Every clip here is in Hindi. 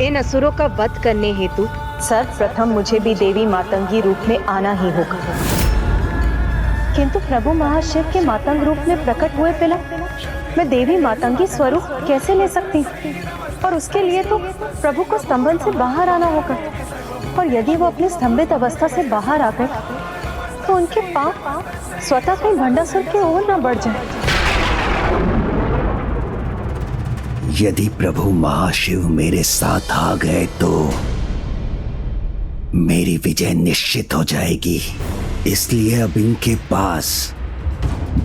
इन असुरों का वध करने हेतु सर्वप्रथम मुझे भी देवी मातंगी रूप में आना ही होगा। किंतु प्रभु महाशिव के मातंग रूप में प्रकट हुए बिना मैं देवी मातंगी स्वरूप कैसे ले सकती हूँ? और उसके लिए तो प्रभु को स्तंभन से बाहर आना होगा। और यदि वो अपनी स्तंभित अवस्था से बाहर आ गए तो उनके पाप स्वतः कहीं भंडासुर की ओर न बढ़ जाए। यदि प्रभु महाशिव मेरे साथ आ गए तो मेरी विजय निश्चित हो जाएगी। इसलिए अब इनके पास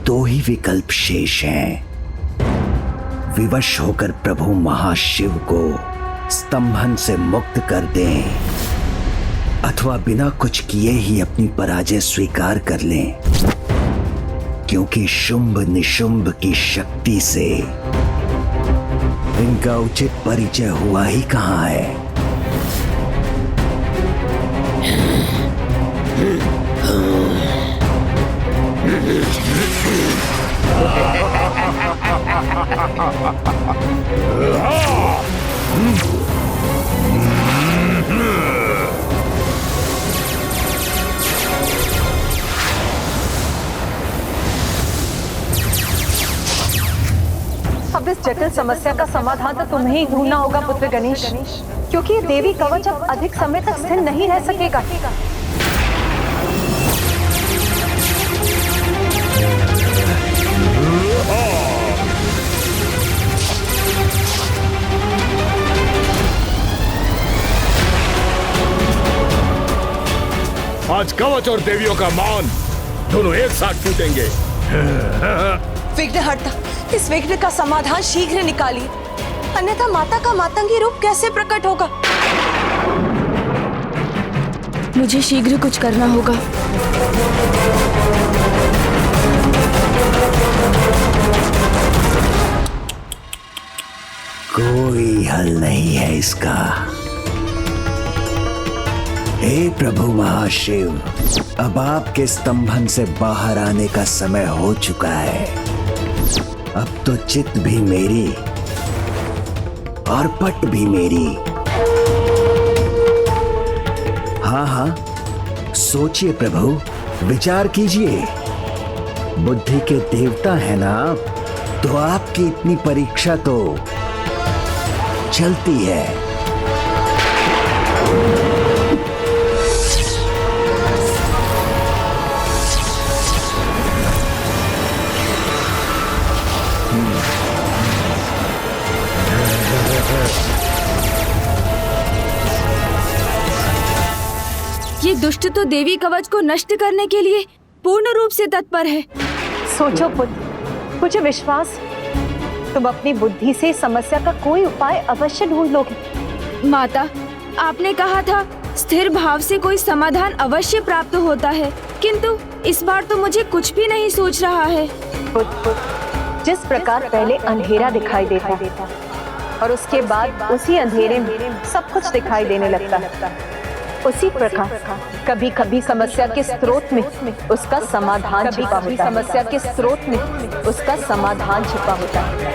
दो ही विकल्प शेष हैं। विवश होकर प्रभु महाशिव को स्तंभन से मुक्त कर दें अथवा बिना कुछ किए ही अपनी पराजय स्वीकार कर लें, क्योंकि शुंभ निशुंभ की शक्ति से इनका उचित परिचय हुआ ही कहां है। अब इस जटिल समस्या का समाधान तो तुम्हें ही ढूंढना होगा पुत्र गणेश, क्योंकि ये देवी कवच अब अधिक समय तक स्थिर नहीं रह सकेगा। आज कवच और देवियों का मान दोनों एक साथ टूटेंगे। विघ्नहर्ता, इस विघ्न का समाधान शीघ्र निकालिए, अन्यथा माता का मातंगी रूप कैसे प्रकट होगा? मुझे शीघ्र कुछ करना होगा। कोई हल नहीं है इसका। हे प्रभु महाशिव, अब आपके स्तंभन से बाहर आने का समय हो चुका है। अब तो चित भी मेरी और पट भी मेरी। हाँ हाँ, सोचिए प्रभु, विचार कीजिए। बुद्धि के देवता है ना आप, तो आपकी इतनी परीक्षा तो चलती है। ये दुष्ट तो देवी कवच को नष्ट करने के लिए पूर्ण रूप से तत्पर है। सोचो पुत्र, मुझे विश्वास तुम अपनी बुद्धि से समस्या का कोई उपाय अवश्य ढूंढ लोगे। माता, आपने कहा था स्थिर भाव से कोई समाधान अवश्य प्राप्त होता है, किंतु इस बार तो मुझे कुछ भी नहीं सूझ रहा है। पुत्र, जिस प्रकार पहले अंधेरा दिखाई देता और उसके बाद उसी अंधेरे में सब कुछ दिखाई देने लगता है, उसी प्रकार कभी कभी समस्या के स्रोत में उसका समाधान छिपा होता है। समस्या के स्रोत में उसका समाधान छिपा होता है।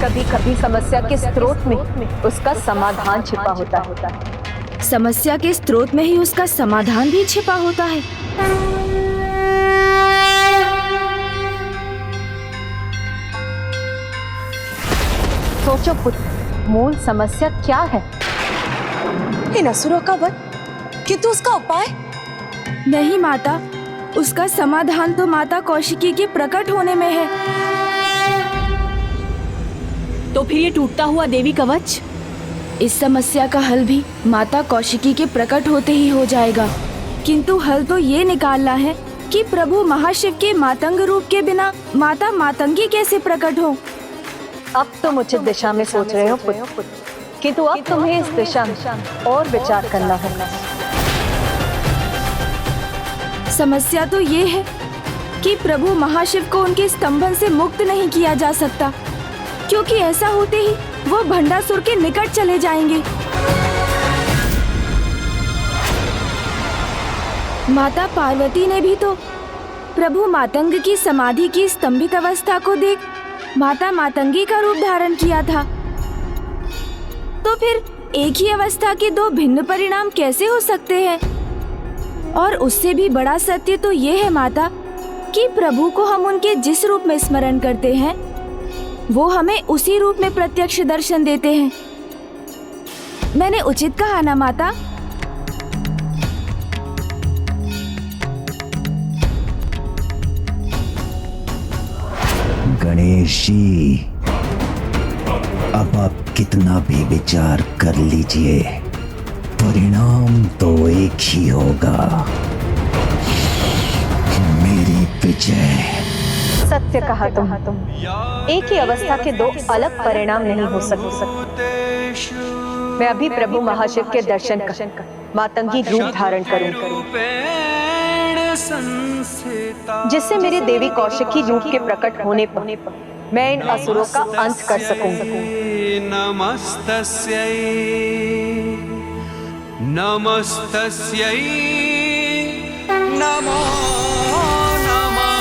कभी कभी समस्या के स्रोत में उसका समाधान छिपा होता है। समस्या के स्रोत में ही उसका समाधान भी छिपा होता है। सोचो पुत्र, मूल समस्या क्या है? इन असुरों का वध, किंतु उसका उपाय? नहीं माता, उसका समाधान तो माता कौशिकी के प्रकट होने में है। तो फिर ये टूटता हुआ देवी कवच? इस समस्या का हल भी माता कौशिकी के प्रकट होते ही हो जाएगा, किंतु हल तो ये निकालना है कि प्रभु महाशिव के मातंग रूप के बिना माता मातंगी कैसे प्रकट हो। अब तुम उचित दिशा में सोच रहे हो पुत्र, किंतु अब तुम्हें इस दिशा में और विचार करना होगा। समस्या तो ये है कि प्रभु महाशिव को उनके स्तंभन से मुक्त नहीं किया जा सकता, क्योंकि ऐसा होते ही वो भंडासुर के निकट चले जाएंगे। माता पार्वती ने भी तो प्रभु मातंग की समाधि की स्तंभित अवस्था को देख माता मातंगी का रूप धारण किया था। तो फिर एक ही अवस्था के दो भिन्न परिणाम कैसे हो सकते हैं? और उससे भी बड़ा सत्य तो ये है माता कि प्रभु को हम उनके जिस रूप में स्मरण करते हैं वो हमें उसी रूप में प्रत्यक्ष दर्शन देते हैं। मैंने उचित कहा ना माता? गणेश जी, अब आप कितना भी विचार कर लीजिए, परिणाम तो एक ही होगा, मेरी विजय। सत्य कहा तुम। एक ही अवस्था के दो अलग परिणाम नहीं हो सकते। मैं अभी प्रभु महाशिव के दर्शन कर मातंगी रूप धारण करूंगी, जिससे मेरे देवी कौशिकी रूप के प्रकट होने पर मैं इन असुरों का अंत कर सकूंगी। नमस्तस्यै नमस्तस्यै नमो नमः।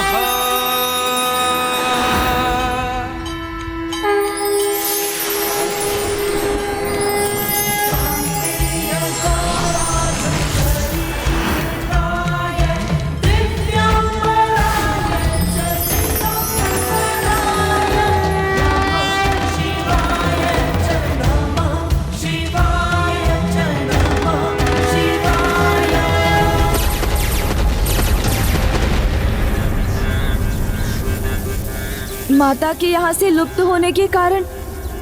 माता के यहाँ से लुप्त होने के कारण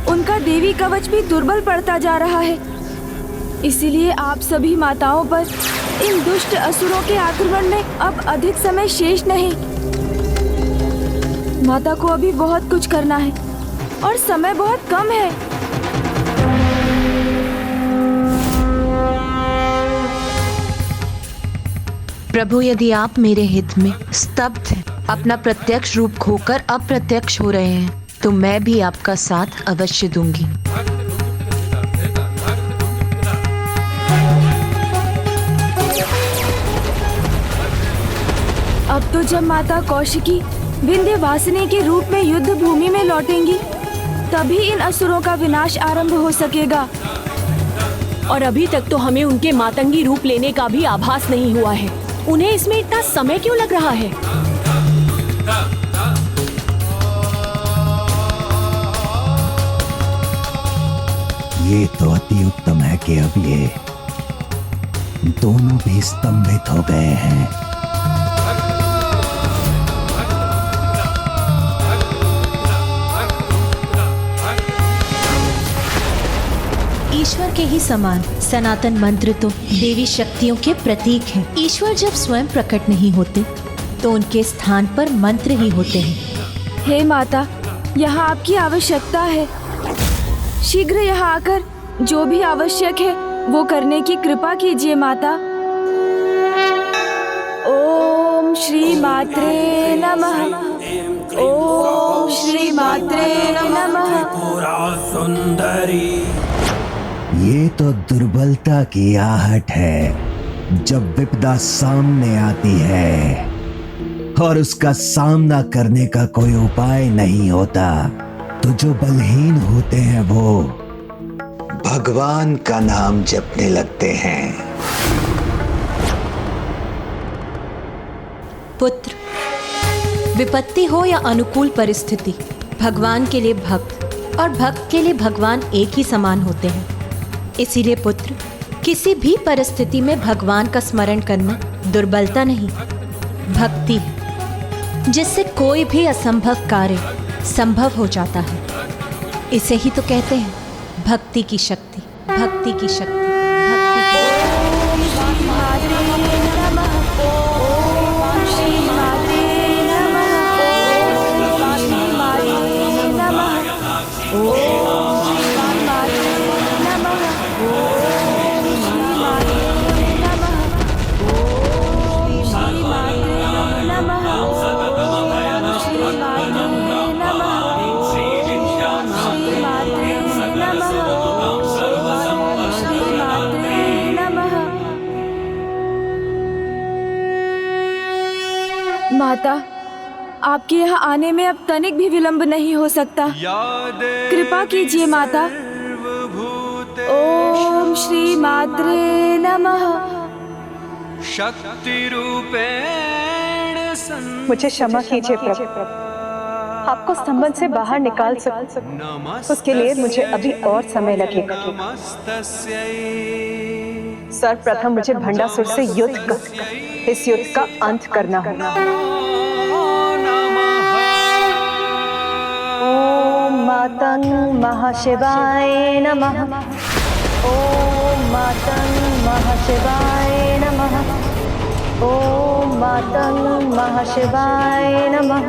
उनका देवी कवच भी दुर्बल पड़ता जा रहा है। इसीलिए आप सभी माताओं पर इन दुष्ट असुरों के आक्रमण में अब अधिक समय शेष नहीं। माता को अभी बहुत कुछ करना है और समय बहुत कम है। प्रभु, यदि आप मेरे हित में स्तब्ध हैं, अपना प्रत्यक्ष रूप खोकर अप्रत्यक्ष हो रहे हैं, तो मैं भी आपका साथ अवश्य दूंगी। अब तो जब माता कौशिकी विंध्यवासिनी के रूप में युद्ध भूमि में लौटेंगी, तभी इन असुरों का विनाश आरंभ हो सकेगा। और अभी तक तो हमें उनके मातंगी रूप लेने का भी आभास नहीं हुआ है। उन्हें इसमें इतना समय क्यों लग रहा है? ये तो अति उत्तम है कि अब ये दोनों भी स्तंभित हो गए हैं। ईश्वर के ही समान सनातन मंत्र तो देवी शक्तियों के प्रतीक हैं। ईश्वर जब स्वयं प्रकट नहीं होते तो उनके स्थान पर मंत्र ही होते हैं। हे माता, यहाँ आपकी आवश्यकता है। शीघ्र यहाँ आकर जो भी आवश्यक है वो करने की कृपा कीजिए माता। ओम श्री मात्रे नमः। ओम श्री मात्रे नमः। ये तो दुर्बलता की आहट है। जब विपदा सामने आती है और उसका सामना करने का कोई उपाय नहीं होता, तो जो बलहीन होते हैं वो भगवान का नाम जपने लगते हैं। पुत्र, विपत्ति हो या अनुकूल परिस्थिति, भगवान के लिए भक्त और भक्त के लिए भगवान एक ही समान होते हैं। इसीलिए पुत्र, किसी भी परिस्थिति में भगवान का स्मरण करना दुर्बलता नहीं, भक्ति है, जिससे कोई भी असंभव कार्य संभव हो जाता है। इसे ही तो कहते हैं भक्ति की शक्ति, भक्ति की शक्ति, भक्ति की माता, आपके यहाँ आने में अब तनिक भी विलंब नहीं हो सकता। कृपा कीजिए माता। ओम श्री मात्रे नमः। शक्ति रूपेण मुझे क्षमा कीजिए प्रभु, आपको स्तंभन से बाहर निकाल सकूं, उसके लिए मुझे अभी और समय लगेगा। सर्वप्रथम मुझे भंडासुर से युद्ध कर इस युद्ध का अंत करना होगा। ओम मातंग महाशिवाय नमः। ओम मातंग महाशिवाय नमः। ओम मातंग महाशिवाय नमः।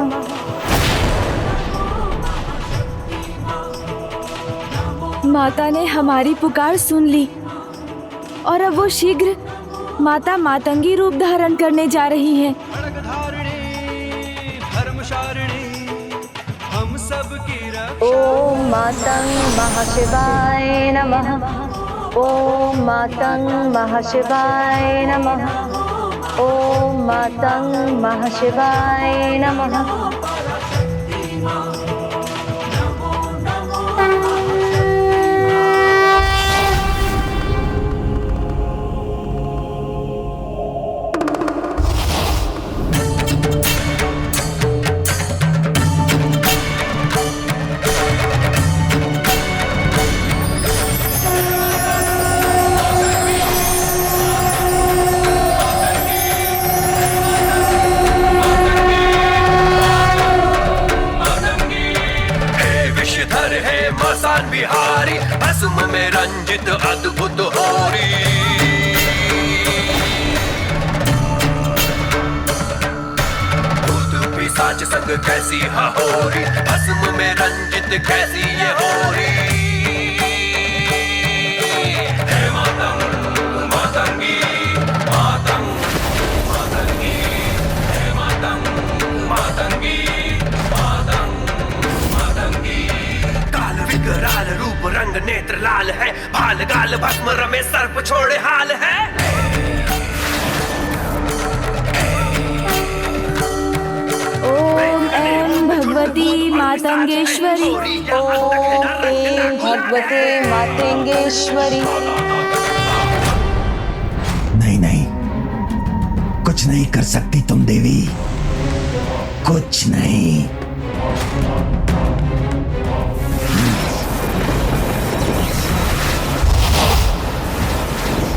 माता ने हमारी पुकार सुन ली और अब वो शीघ्र माता मातंगी रूप धारण करने जा रही हैं। ओम मातंग महाशिवाय नमः। ओम मातंग महाशिवाय नमः। ओम मातंग महाशिवाय नमः। बिहारी भस्म में रंजित अद्भुत होरी। भूत पिशाच संग कैसी हहोरी, भस्म में रंजित कैसी ये होरी। हे मातंग मातंगी मातंग मातंगी, हे मातंग मातंगी विकराल रूप रंग नेत्र लाल है, भाल गाल भस्म रमे सर्प छोड़े हाल है। ओम ऐं भगवती मातंगेश्वरी। ओम ऐं भगवते मातंगेश्वरी। नहीं नहीं, कुछ नहीं कर सकती तुम देवी, कुछ नहीं।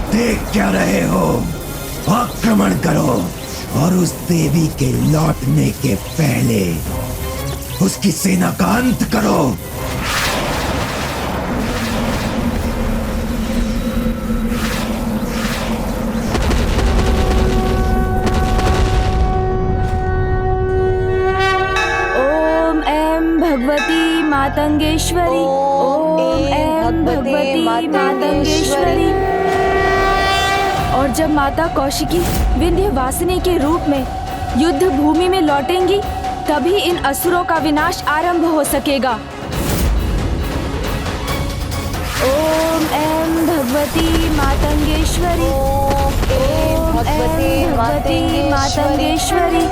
देख क्या रहे हो? आक्रमण करो और उस देवी के लौटने के पहले उसकी सेना का अंत करो। ओम ऐं भगवती मातंगेश्वरी। ओम ऐं भगवती मातंगेश्वरी। और जब माता कौशिकी विंध्यवासिनी के रूप में युद्ध भूमि में लौटेंगी, तभी इन असुरों का विनाश आरंभ हो सकेगा। ओम ऐं भगवती मातंगेश्वरी। ओम ऐं भगवती मातंगेश्वरी।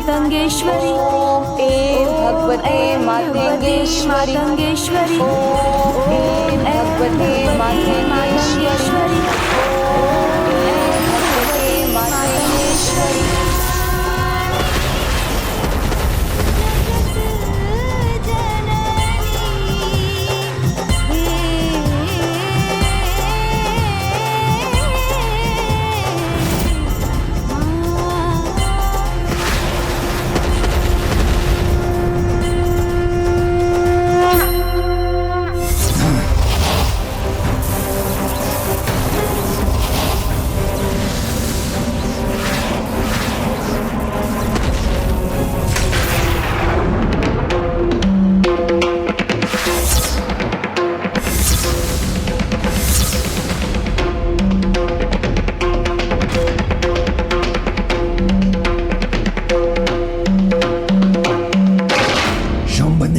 मातंगेश्वरी। ओम ऐं भगवते मातंगेश्वरी। मातंगेश्वरी। ओम ऐं भगवते मातंगेश्वरी। ओम ऐं भगवते मातंगेश्वरी।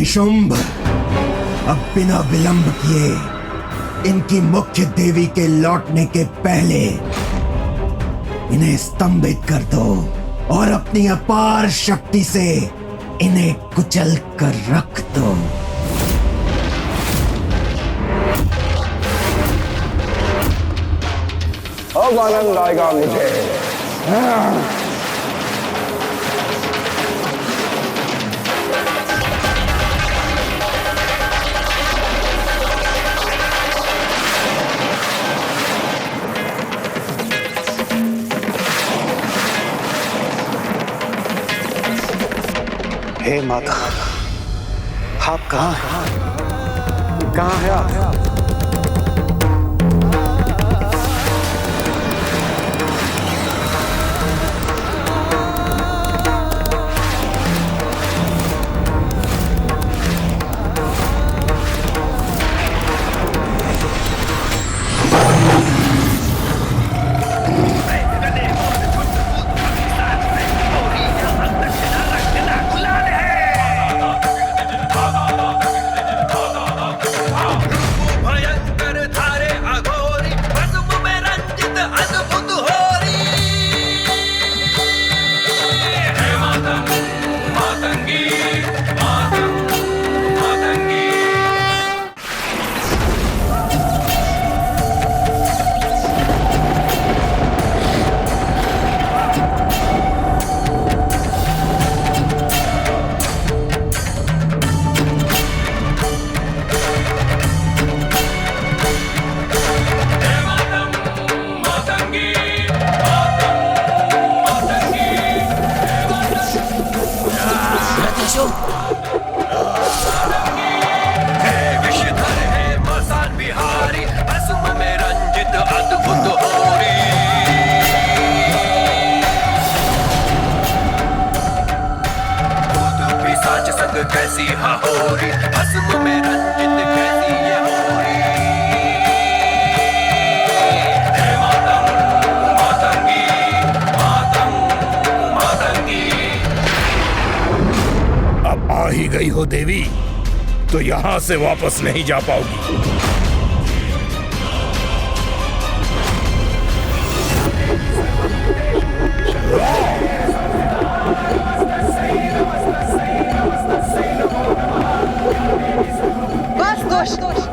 निशुंभ, अब बिना विलंब किए इनकी मुख्य देवी के लौटने के पहले इन्हें स्तंभित कर दो और अपनी अपार शक्ति से इन्हें कुचल कर रख दो। अब आनंद आएगा मुझे। हे माता, आप कहाँ हैं? कहाँ हैं आप? कैसी हाहोरी, भस्म में रंजित कैसी ये होरी। हे मातंग मातंगी, मातंग मातंगी। अब आ ही गई हो देवी, तो यहां से वापस नहीं जा पाओगी।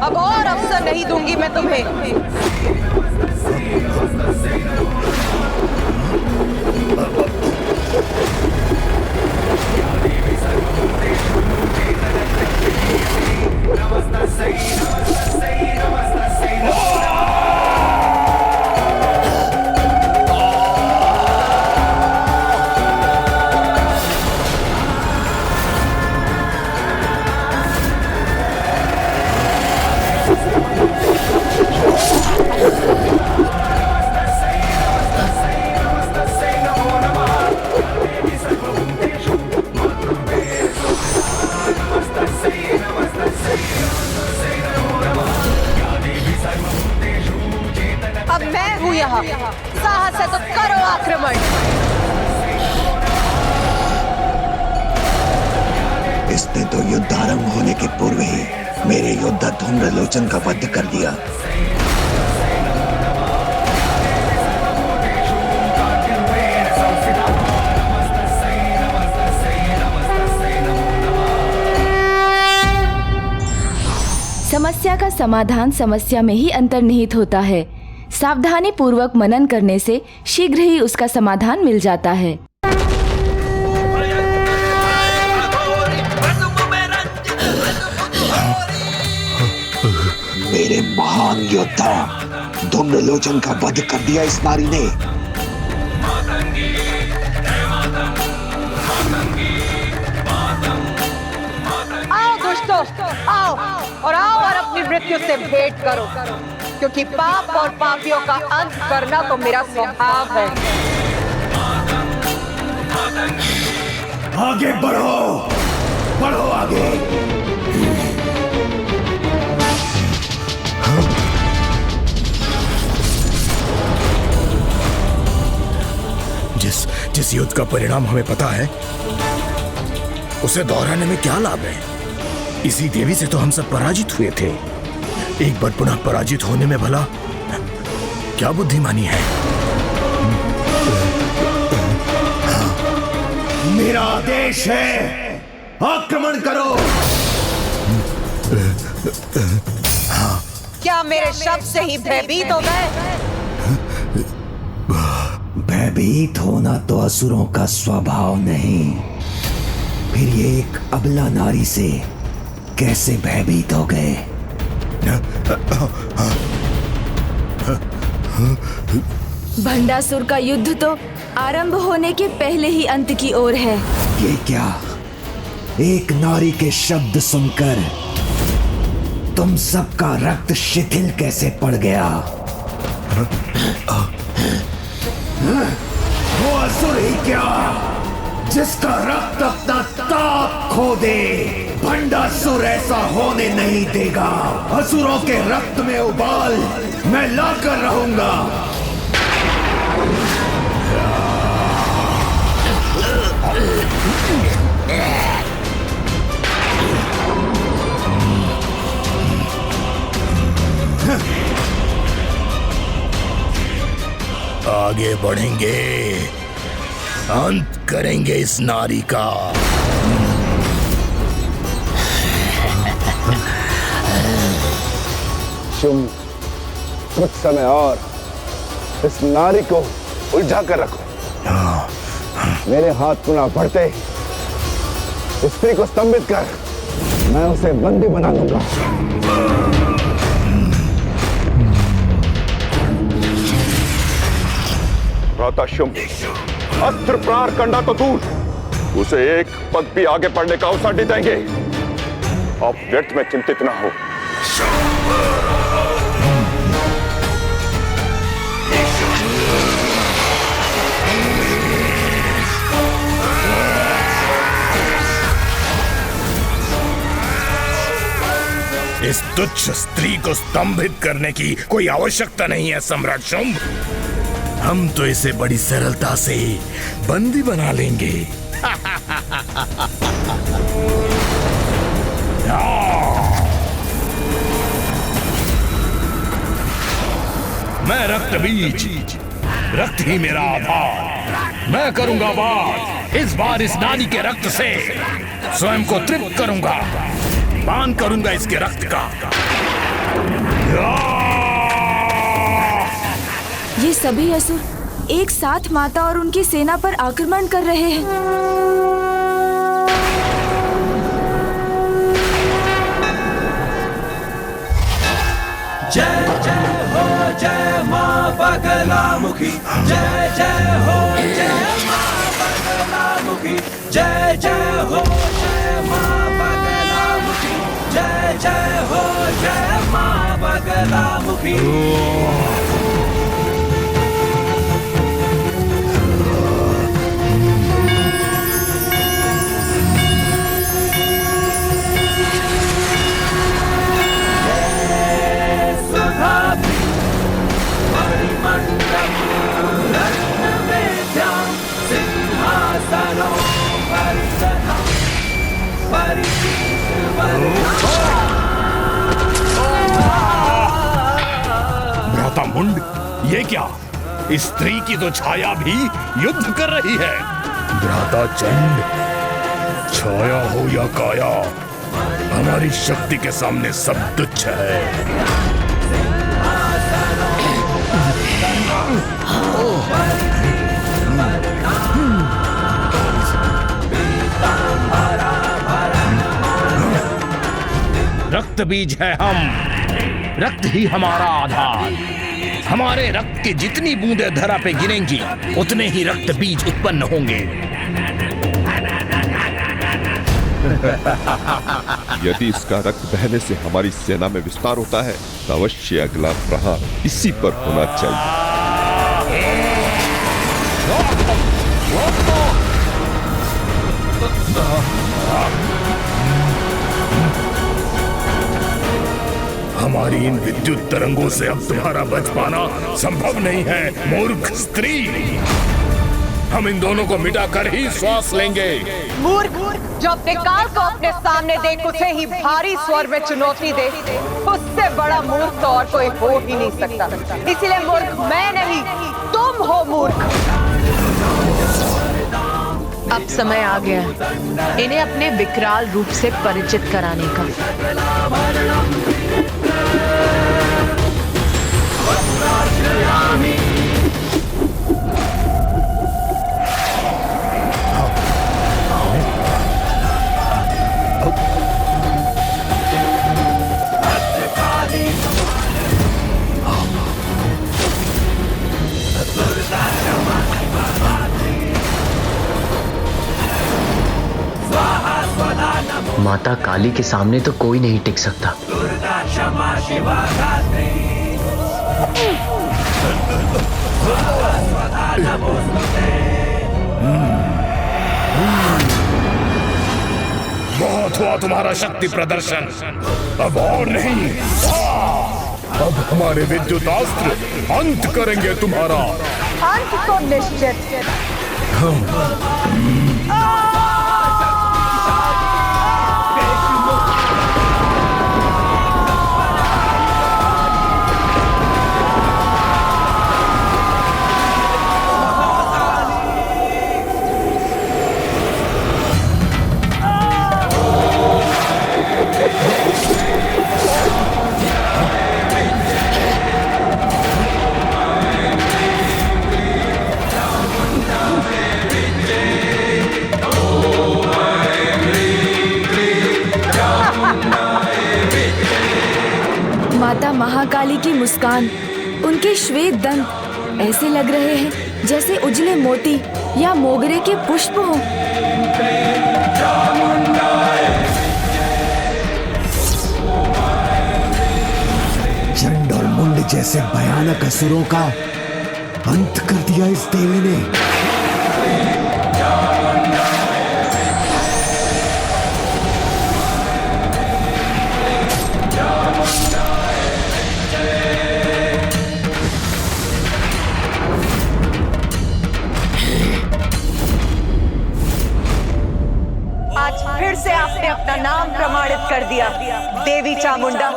अब और अवसर नहीं दूंगी मैं तुम्हें। अब मैं हूं यहाँ, साहस है तो करो आक्रमण। इसने तो युद्ध आरंभ होने के पूर्व ही मेरे योद्धा धूम्रलोचन का वध कर दिया। समस्या का समाधान समस्या में ही अंतर्निहित होता है। सावधानी पूर्वक मनन करने से शीघ्र ही उसका समाधान मिल जाता है। मेरे महान योद्धा धूम्रलोचन का वध कर दिया इस नारी ने। आओ दुष्टों, आओ और अपनी मृत्यु से भेंट करो, क्योंकि पाप और पापियों का अंत करना तो मेरा स्वभाव है। आगे बढ़ो, बढ़ो आगे। जिस युद्ध का परिणाम हमें पता है, उसे दोहराने में क्या लाभ है? इसी देवी से तो हम सब पराजित हुए थे। एक बार पुनः पराजित होने में भला क्या बुद्धिमानी है? मेरा आदेश है, आक्रमण करो। क्या मेरे शब्द से ही भयभीत हो गए? भयभीत होना तो असुरों का स्वभाव नहीं, फिर ये एक अबला नारी से कैसे भयभीत हो गए? भंडासुर का युद्ध तो आरंभ होने के पहले ही अंत की ओर है। ये क्या? एक नारी के शब्द सुनकर तुम सबका रक्त शिथिल कैसे पड़ गया? वो असुर ही क्या जिसका रक्त अपना ताप खो दे? भंडासुर ऐसा होने नहीं देगा। असुरों के रक्त में उबाल मैं लाकर रहूंगा। आगे बढ़ेंगे, अंत करेंगे इस नारी का। तुम कुछ समय और इस नारी को उलझा कर रखो। मेरे हाथ पुनः बढ़ते ही स्त्री को स्तंभित कर मैं उसे बंदी बना दूंगा। शुंभ, अस्त्र प्रहार करना तो दूर, उसे एक पग भी आगे बढ़ने का अवसर नहीं देंगे। आप व्यर्थ में चिंतित ना हो। इस तुच्छ स्त्री को स्तंभित करने की कोई आवश्यकता नहीं है सम्राट शुंभ। हम तो इसे बड़ी सरलता से बंदी बना लेंगे। मैं रक्त बीज, रक्त ही मेरा आधार। मैं करूंगा वार। इस बार इस नानी के रक्त से स्वयं को तृप्त करूंगा, पान करूंगा इसके रक्त का। ये सभी असुर एक साथ माता और उनकी सेना पर आक्रमण कर रहे हैं। जय जय हो जय मां बगलामुखी, जय जय हो जय मां बगलामुखी, जय जय हो जय मां बगलामुखी, जय जय हो जय मां बगलामुखी। भ्राता मुंड, ये क्या? इस स्त्री की तो छाया भी युद्ध कर रही है। भ्राता चंड, छाया हो या काया, हमारी शक्ति के सामने सब तुच्छ है। रक्त बीज है हम, रक्त ही हमारा आधार। हमारे रक्त की जितनी बूंदें धरा पे गिरेंगी उतने ही रक्त बीज उत्पन्न होंगे। यदि इसका रक्त बहने से हमारी सेना में विस्तार होता है तो अवश्य अगला प्रहार इसी पर होना चाहिए। हमारी इन विद्युत तरंगों से अब तुम्हारा बच पाना संभव नहीं है, मूर्ख स्त्री। हम इन दोनों को मिटा कर ही श्वास लेंगे। मूर्ख, जो अपने काल को अपने सामने देख उसे ही भारी स्वर में चुनौती दे, उससे बड़ा मूर्ख तो और कोई हो ही नहीं सकता। इसीलिए मूर्ख मैं नहीं, तुम हो मूर्ख। अब समय आ गया है इन्हें अपने विकराल रूप से परिचित कराने का। माता काली के सामने तो कोई नहीं टिक सकता। बहुत हुआ तुम्हारा शक्ति प्रदर्शन, अब और नहीं। अब हमारे विद्युतास्त्र अंत करेंगे तुम्हारा। अंत तो निश्चित। माता महाकाली की मुस्कान, उनके श्वेत दंत ऐसे लग रहे हैं जैसे उजले मोती या मोगरे के पुष्प हों। चंड और मुंड जैसे भयानक असुरों का अंत कर दिया इस देवी ने। फिर से आपने अपना नाम प्रमाणित कर दिया, देवी चामुंडा।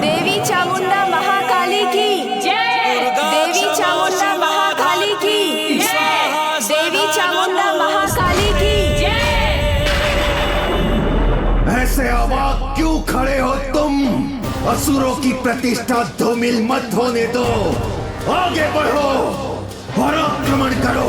देवी चामुंडा महाकाली की जय। देवी चामुंडा महाकाली की जय। देवी चामुंडा महाकाली की जय। ऐसे अवाक क्यों खड़े हो तुम? असुरों की प्रतिष्ठा धूमिल मत होने दो। आगे बढ़ो और आक्रमण करो।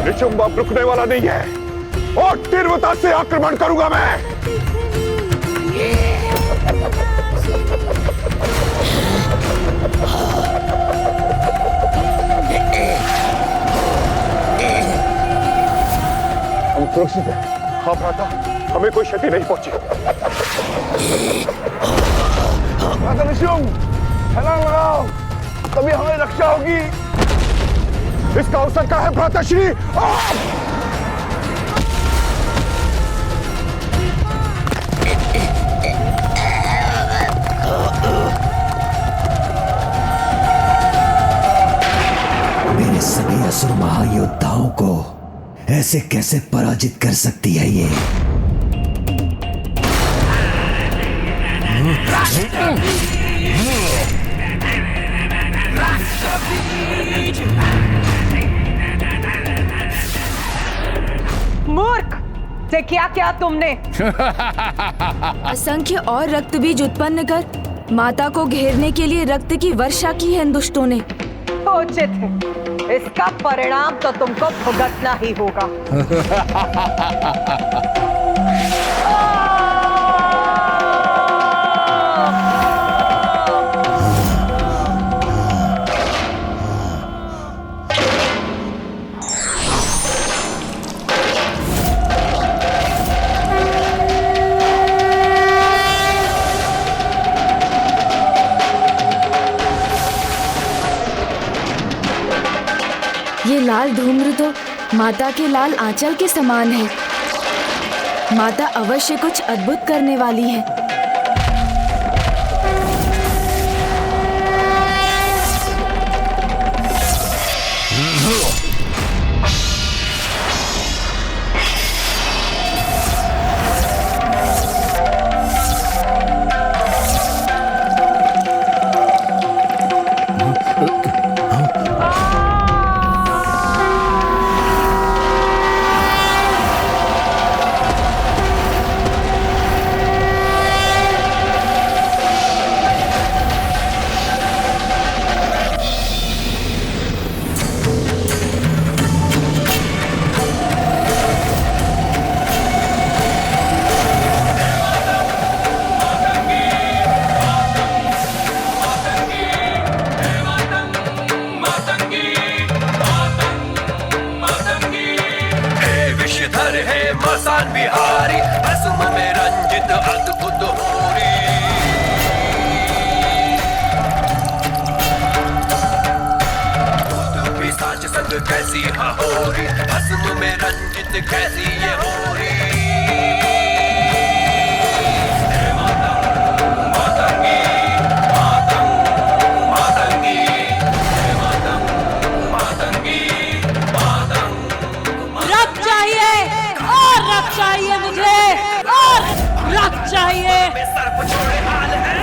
निशुंभ रुकने वाला नहीं है और तीव्रता से आक्रमण करूंगा मैं। हम सुरक्षित हैं। हाँ भ्राता, हमें कोई क्षति नहीं पहुंची। भ्राता निशुंभ, छलांग लगाओ, तभी हमें रक्षा होगी। इसका अवसर का है भ्राताश्री। मेरे सभी असुर महायोद्धाओं को ऐसे कैसे पराजित कर सकती है ये? मूर्ख, से क्या क्या तुमने? असंख्य और रक्त बीज उत्पन्न कर माता को घेरने के लिए रक्त की वर्षा की है इन दुष्टों ने। उचित है, इसका परिणाम तो तुमको भुगतना ही होगा। ये लाल धूम्र तो माता के लाल आंचल के समान है। माता अवश्य कुछ अद्भुत करने वाली है। मसान बिहारी असुम में रंजित अद्भुत होरी। भूत पिशाच संग कैसी होरी, असुम में रंजित कैसी ये होरी। चाहिए मुझे और रक्त चाहिए। सर्प छोड़े हाल है।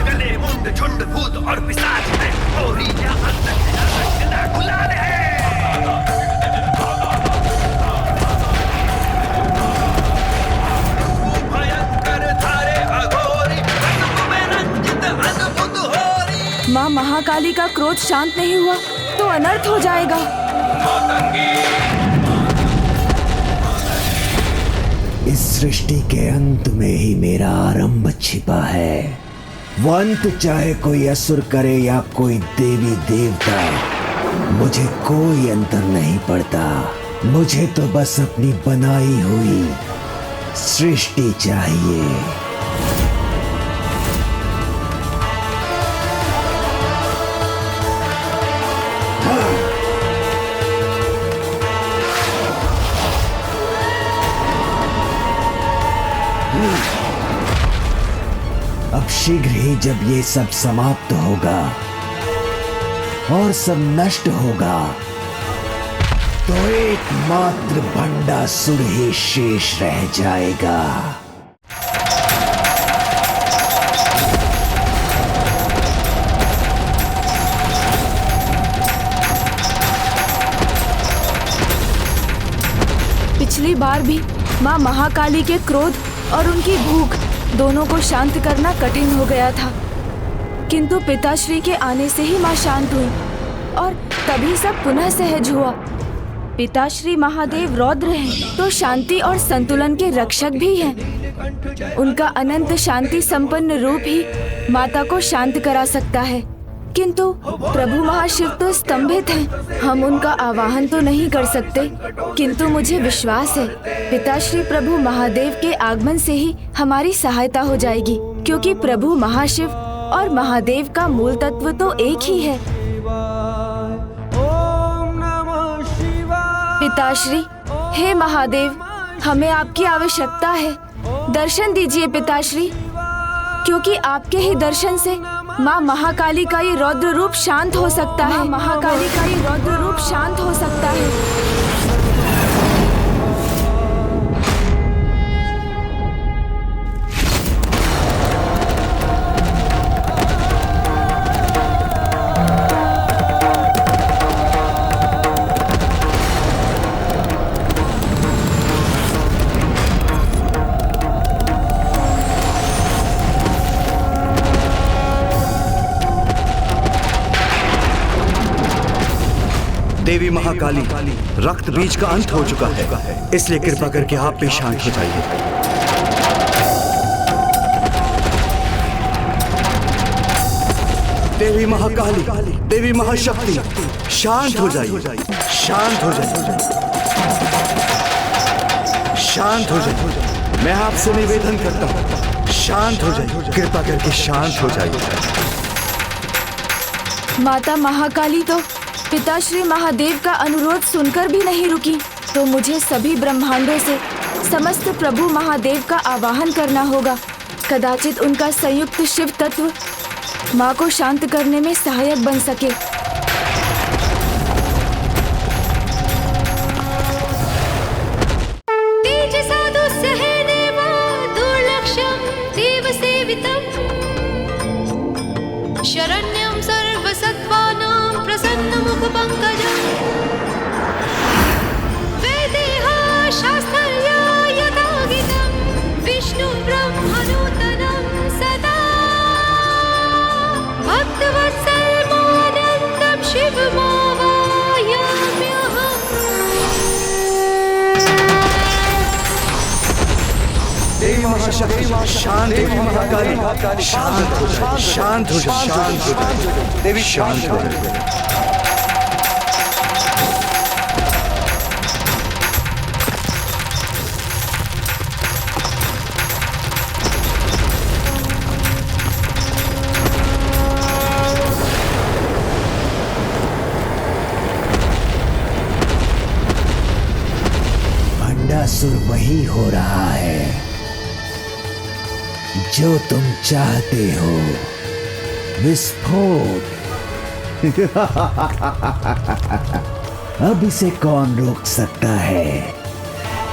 गले मुंड झुंड भूत और पिशाच है, होरी या अंदर गुलाल है। भयंकर धारे अघोरी, में रंजित अद्भुत होरी। माँ महाकाली का क्रोध शांत नहीं हुआ तो अनर्थ हो जाएगा। इस सृष्टि के अंत में ही मेरा आरंभ छिपा है। वो अंत चाहे कोई असुर करे या कोई देवी देवता, मुझे कोई अंतर नहीं पड़ता। मुझे तो बस अपनी बनाई हुई सृष्टि चाहिए। अब शीघ्र ही जब ये सब समाप्त होगा और सब नष्ट होगा तो एकमात्र भंडासुर ही शेष रह जाएगा। पिछली बार भी माँ महाकाली के क्रोध और उनकी भूख दोनों को शांत करना कठिन हो गया था, किंतु पिताश्री के आने से ही माँ शांत हुई और तभी सब पुनः सहज हुआ। पिताश्री महादेव रौद्र हैं, तो शांति और संतुलन के रक्षक भी हैं। उनका अनंत शांति संपन्न रूप ही माता को शांत करा सकता है, किंतु प्रभु महाशिव तो स्तंभित हैं। हम उनका आवाहन तो नहीं कर सकते, किंतु मुझे विश्वास है पिताश्री प्रभु महादेव के आगमन से ही हमारी सहायता हो जाएगी, क्योंकि प्रभु महाशिव और महादेव का मूल तत्व तो एक ही है। पिताश्री, हे महादेव, हमें आपकी आवश्यकता है। दर्शन दीजिए पिताश्री, क्योंकि आपके ही दर्शन से माँ महाकाली का ये रौद्र रूप शांत हो सकता है। महाकाली का ये रौद्र रूप शांत हो सकता है। देवी महाकाली, रक्त बीज का अंत हो चुका है, इसलिए कृपा करके आप भी शांत हो जाइए। देवी महाकाली, देवी महाशक्ति, शांत हो जाइए, शांत हो जाइए, शांत हो जाइए। मैं आपसे निवेदन करता हूँ, शांत हो जाइए, कृपा करके शांत हो जाइए। माता महाकाली तो पिता श्री महादेव का अनुरोध सुनकर भी नहीं रुकी, तो मुझे सभी ब्रह्मांडों से समस्त प्रभु महादेव का आवाहन करना होगा। कदाचित उनका संयुक्त शिव तत्व माँ को शांत करने में सहायक बन सके। शरण्यं सर्वसत्त्वानां प्रसन्नमुखपङ्कजं वेदेहा शास्त्रया यथा गीतं विष्णुब्रह्मनूतनं सदा भक्तवत्सलमानन्दं शिवमावाहयाम्यहम्। देवी महाशक्ति, शांत, देवी महाकाली, शांत हो जाए, शांत हो जाए, शांत हो जाए, देवी शांत हो जाए। भंडासुर वही हो रहा है जो तुम चाहते हो, विस्फोट। अब इसे कौन रोक सकता है,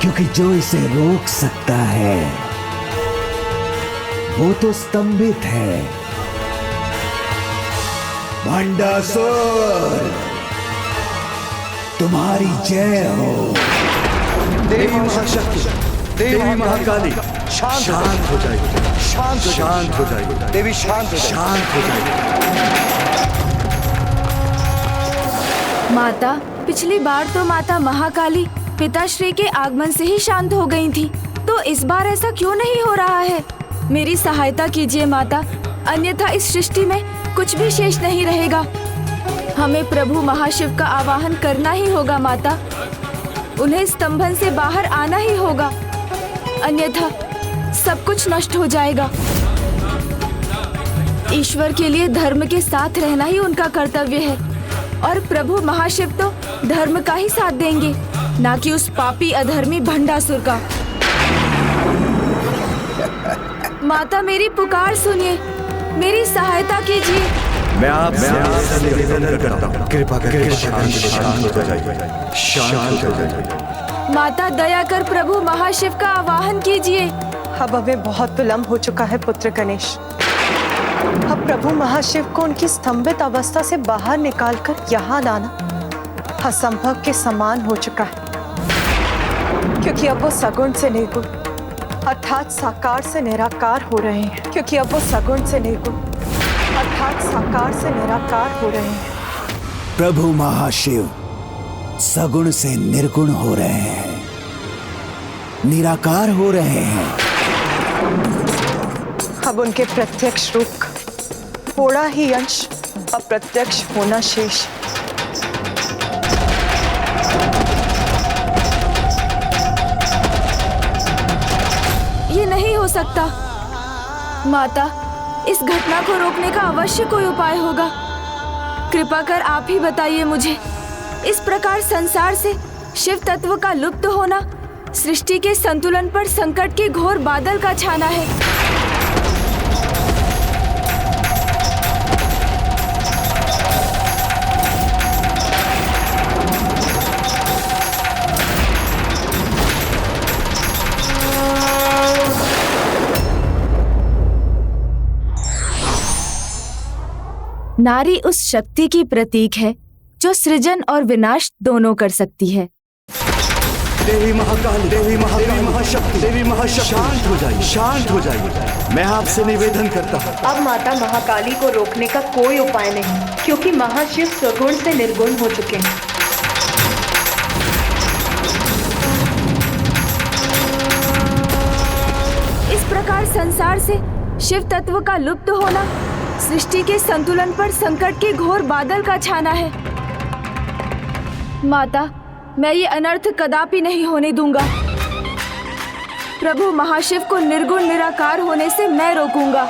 क्योंकि जो इसे रोक सकता है वो तो स्तंभित है। भंडासुर, तुम्हारी जय हो। देवी महाशक्ति, देवी महाकाली, शांत हो जाइए, शांत हो जाइए, देवी शांत हो जाइए। माता, पिछली बार तो माता महाकाली पिताश्री के आगमन से ही शांत हो गई थी, तो इस बार ऐसा क्यों नहीं हो रहा है? मेरी सहायता कीजिए माता, अन्यथा इस सृष्टि में कुछ भी शेष नहीं रहेगा। हमें प्रभु महाशिव का आवाहन करना ही होगा माता, उन्हें स्तंभन से बाहर आना ही होगा, अन्यथा सब कुछ नष्ट हो जाएगा। ईश्वर के लिए धर्म के साथ रहना ही उनका कर्तव्य है, और प्रभु महाशिव तो धर्म का ही साथ देंगे, ना कि उस पापी अधर्मी भंडासुर का। माता, मेरी पुकार सुनिए, मेरी सहायता कीजिए। मैं आपसे निवेदन करता हूँ, कृपा करके शांत हो जाइए, शांत हो जाइए। माता, दया कर प्रभु महाशिव का आवाहन कीजिए। अब हमें बहुत विलंब हो चुका है पुत्र गणेश। अब प्रभु महाशिव को उनकी स्तंभित अवस्था से बाहर निकालकर यहाँ लाना असंभव के समान हो चुका है, क्योंकि अब वो सगुण से निर्गुण अर्थात साकार से निराकार हो रहे हैं। क्योंकि अब वो सगुण से निर्गुण अर्थात साकार से निराकार हो रहे हैं। प्रभु महाशिव सगुण से निर्गुण हो रहे हैं, निराकार हो रहे हैं। अब उनके प्रत्यक्ष रूप का थोड़ा ही अंश अप्रत्यक्ष होना शेष। ये नहीं हो सकता माता, इस घटना को रोकने का अवश्य कोई उपाय होगा। कृपा कर आप ही बताइए मुझे। इस प्रकार संसार से शिव तत्व का लुप्त होना सृष्टि के संतुलन पर संकट के घोर बादल का छाना है। नारी उस शक्ति की प्रतीक है जो सृजन और विनाश दोनों कर सकती है। देवी महाकाली, देवी महाशक्ति, देवी महाशक्ति, शांत हो जाइए, शांत हो जाइए। मैं आपसे निवेदन करता हूँ। अब माता महाकाली को रोकने का कोई उपाय नहीं, क्योंकि महाशिव सगुण से निर्गुण हो चुके हैं। संसार से शिव तत्व का लुप्त होना सृष्टि के संतुलन पर संकट के घोर बादल का छाना है। माता, मैं ये अनर्थ कदापि नहीं होने दूंगा। प्रभु महाशिव को निर्गुण निराकार होने से मैं रोकूंगा।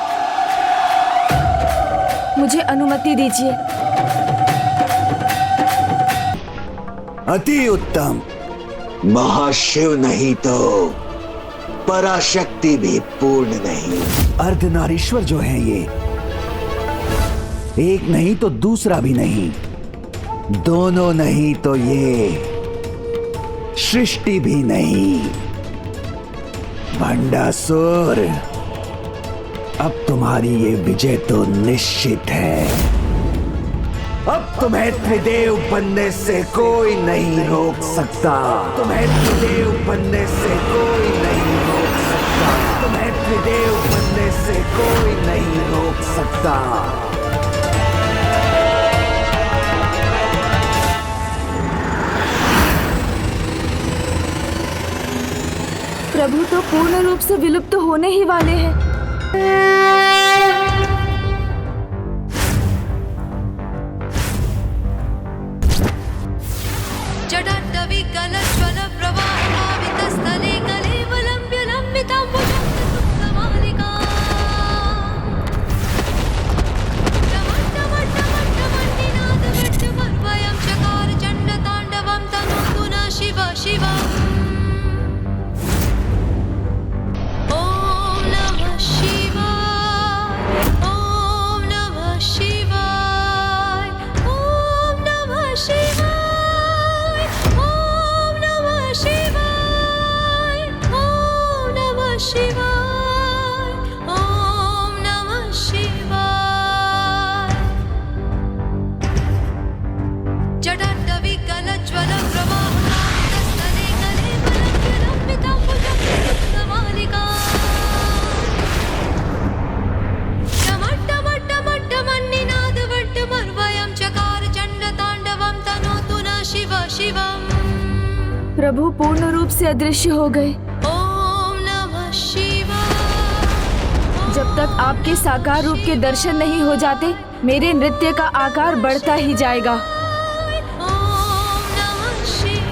मुझे अनुमति दीजिए। अति उत्तम। महाशिव नहीं तो पराशक्ति भी पूर्ण नहीं। अर्धनारीश्वर जो है ये, एक नहीं तो दूसरा भी नहीं, दोनों नहीं तो ये सृष्टि भी नहीं। भंडासुर, अब तुम्हारी ये विजय तो निश्चित है। अब तुम्हें त्रिदेव बनने से कोई नहीं रोक सकता। तुम्हें त्रिदेव बनने से कोई नहीं रोक सकता। तुम्हें त्रिदेव बनने से कोई नहीं रोक सकता। प्रभु तो पूर्ण रूप से विलुप्त होने ही वाले हैं। जडाटवी कलज्वल प्रवाहावितस्थले कलेवलम्ब्य लम्बिताम्बुजं सुप्तमालिका टमट्टमट्टमट्टमन्निनादवट्टमर्वयं चकार चण्डताण्डवं तनोतु न शिव शिव। प्रभु पूर्ण रूप से अदृश्य हो गए। ओम नमः शिवाय। जब तक आपके साकार रूप के दर्शन नहीं हो जाते, मेरे नृत्य का आकार बढ़ता ही जाएगा। ओम नमः शिवाय।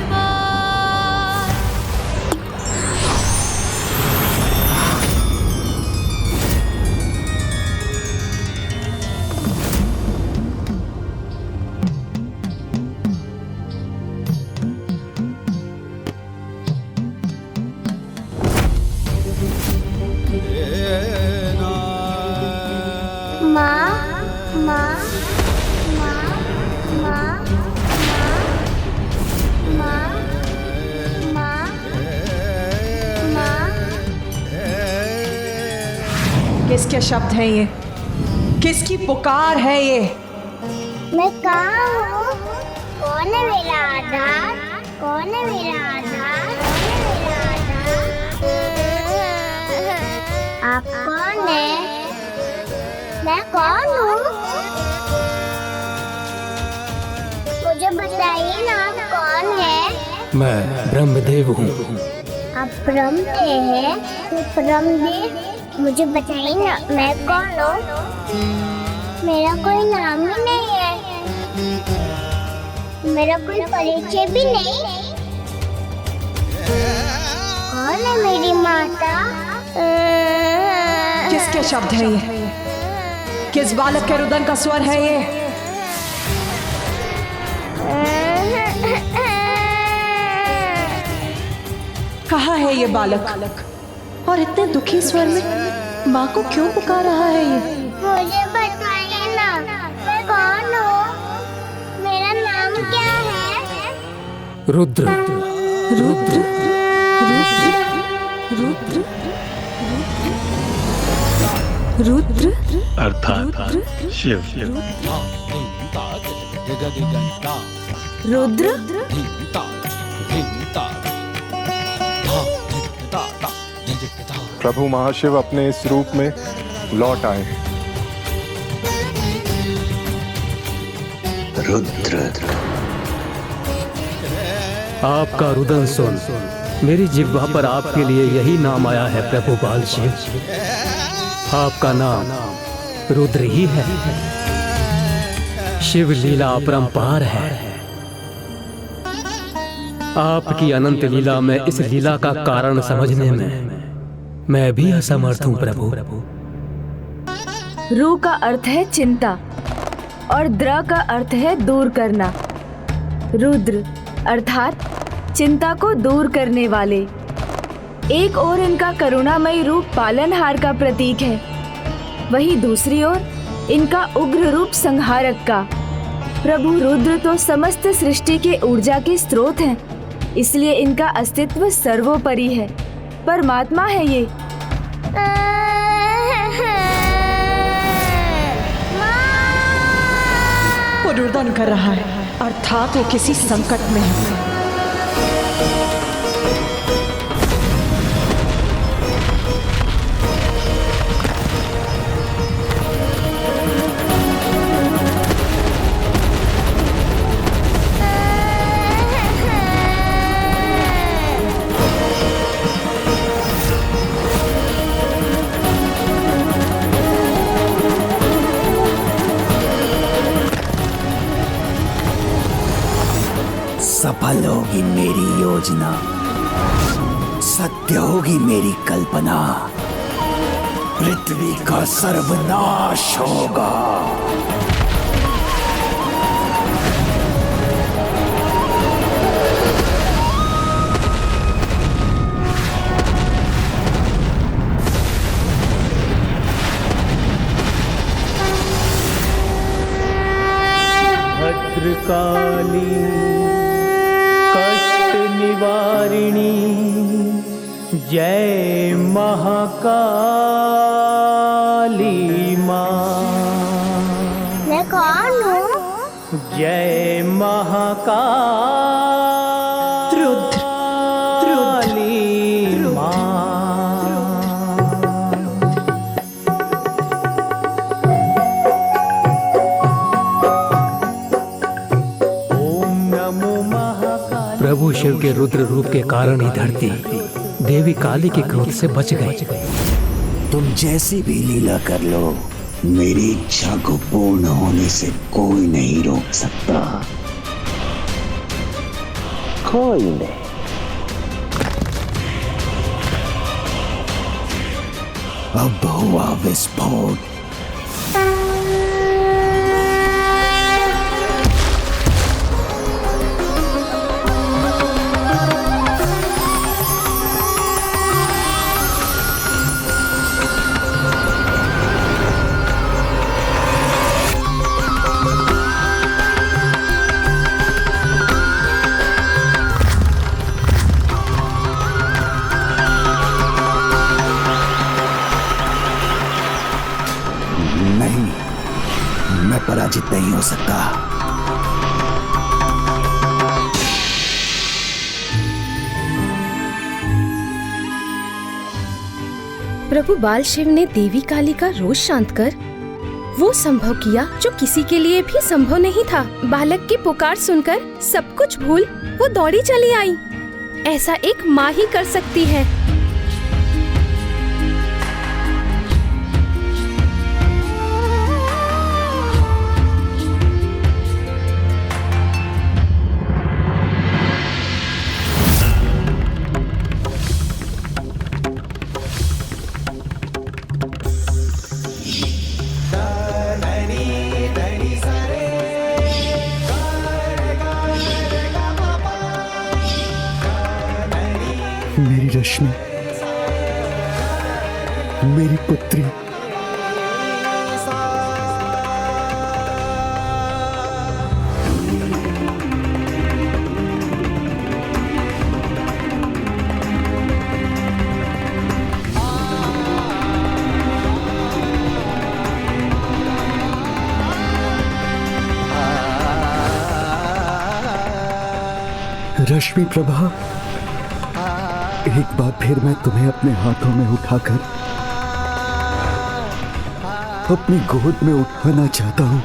किसके शब्द हैं ये? किसकी पुकार है ये? मैं कहाँ हूँ? कौन है मेरा आधार? कौन है मेरा आधार? आप कौन है? मैं कौन हूँ? मुझे बताइए ना, आप कौन है? मैं ब्रह्मदेव हूँ। आप ब्रह्मदेव हैं? ब्रह्मदेव, मुझे बताइए ना, मैं कौन हूँ? मेरा कोई नाम ही नहीं है, मेरा कोई परिचय भी नहीं। कौन है मेरी माता? किसके शब्द हैं ये? किस बालक के रुदन का स्वर है ये? कहाँ है ये बालक? और इतने दुखी स्वर में माँ को क्यों पुकार रहा है ये? मुझे बताइए ना, मैं कौन हूँ? मेरा नाम क्या है? रुद्र। रुद्र, रुद्र, रुद्र, रुद्र अर्थात शिव। रुद्र, प्रभु महाशिव अपने इस रूप में लौट आए। रुद्र, आपका रुदन सुन, मेरी जिह्वा पर आपके लिए यही नाम आया है प्रभु बाल शिव। आपका नाम रुद्र ही है। शिव लीला अपरंपार है। आपकी अनंत लीला में इस लीला का कारण समझने में मैं भी असमर्थ हूँ प्रभु। रू का अर्थ है चिंता और द्र का अर्थ है दूर करना। रुद्र अर्थात चिंता को दूर करने वाले। एक ओर इनका करुणामयी रूप पालनहार का प्रतीक है, वहीं दूसरी ओर इनका उग्र रूप संहारक का। प्रभु रुद्र तो समस्त सृष्टि के ऊर्जा के स्रोत हैं, इसलिए इनका अस्तित्व सर्वोपरि है। परमात्मा है ये। वो रुदन कर रहा है, अर्थात वो किसी संकट में है। सफल होगी मेरी योजना, सत्य होगी मेरी कल्पना, पृथ्वी का सर्वनाश होगा। भद्रकाली कष्ट निवारिणी जय महाकाली माँ। मैं कौन हूँ? जय महाकाली माँ। प्रभु शिव के रुद्र रूप के कारण ही धरती देवी काली के क्रोध से बच गई। तुम जैसी भी लीला कर लो, मेरी इच्छा को पूर्ण होने से कोई नहीं रोक सकता, कोई नहीं। अब हुआ विस्फोट। मैं पराजित नहीं हो सकता। प्रभु बाल शिव ने देवी काली का रोष शांत कर वो संभव किया जो किसी के लिए भी संभव नहीं था। बालक की पुकार सुनकर सब कुछ भूल वो दौड़ी चली आई। ऐसा एक माँ ही कर सकती है। मेरी रश्मि, मेरी पुत्री, रश्मि प्रभा, एक बार फिर मैं तुम्हें अपने हाथों में उठाकर अपनी गोद में उठाना चाहता हूं।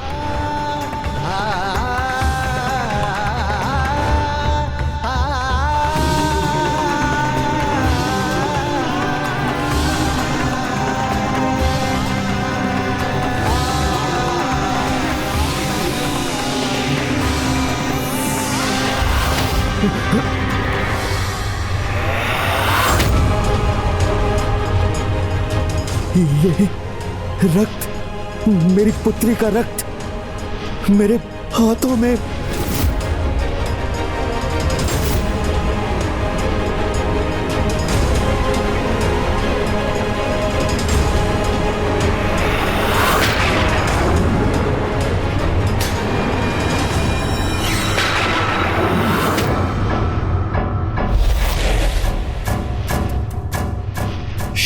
ये रक्त, मेरी पुत्री का रक्त मेरे हाथों में।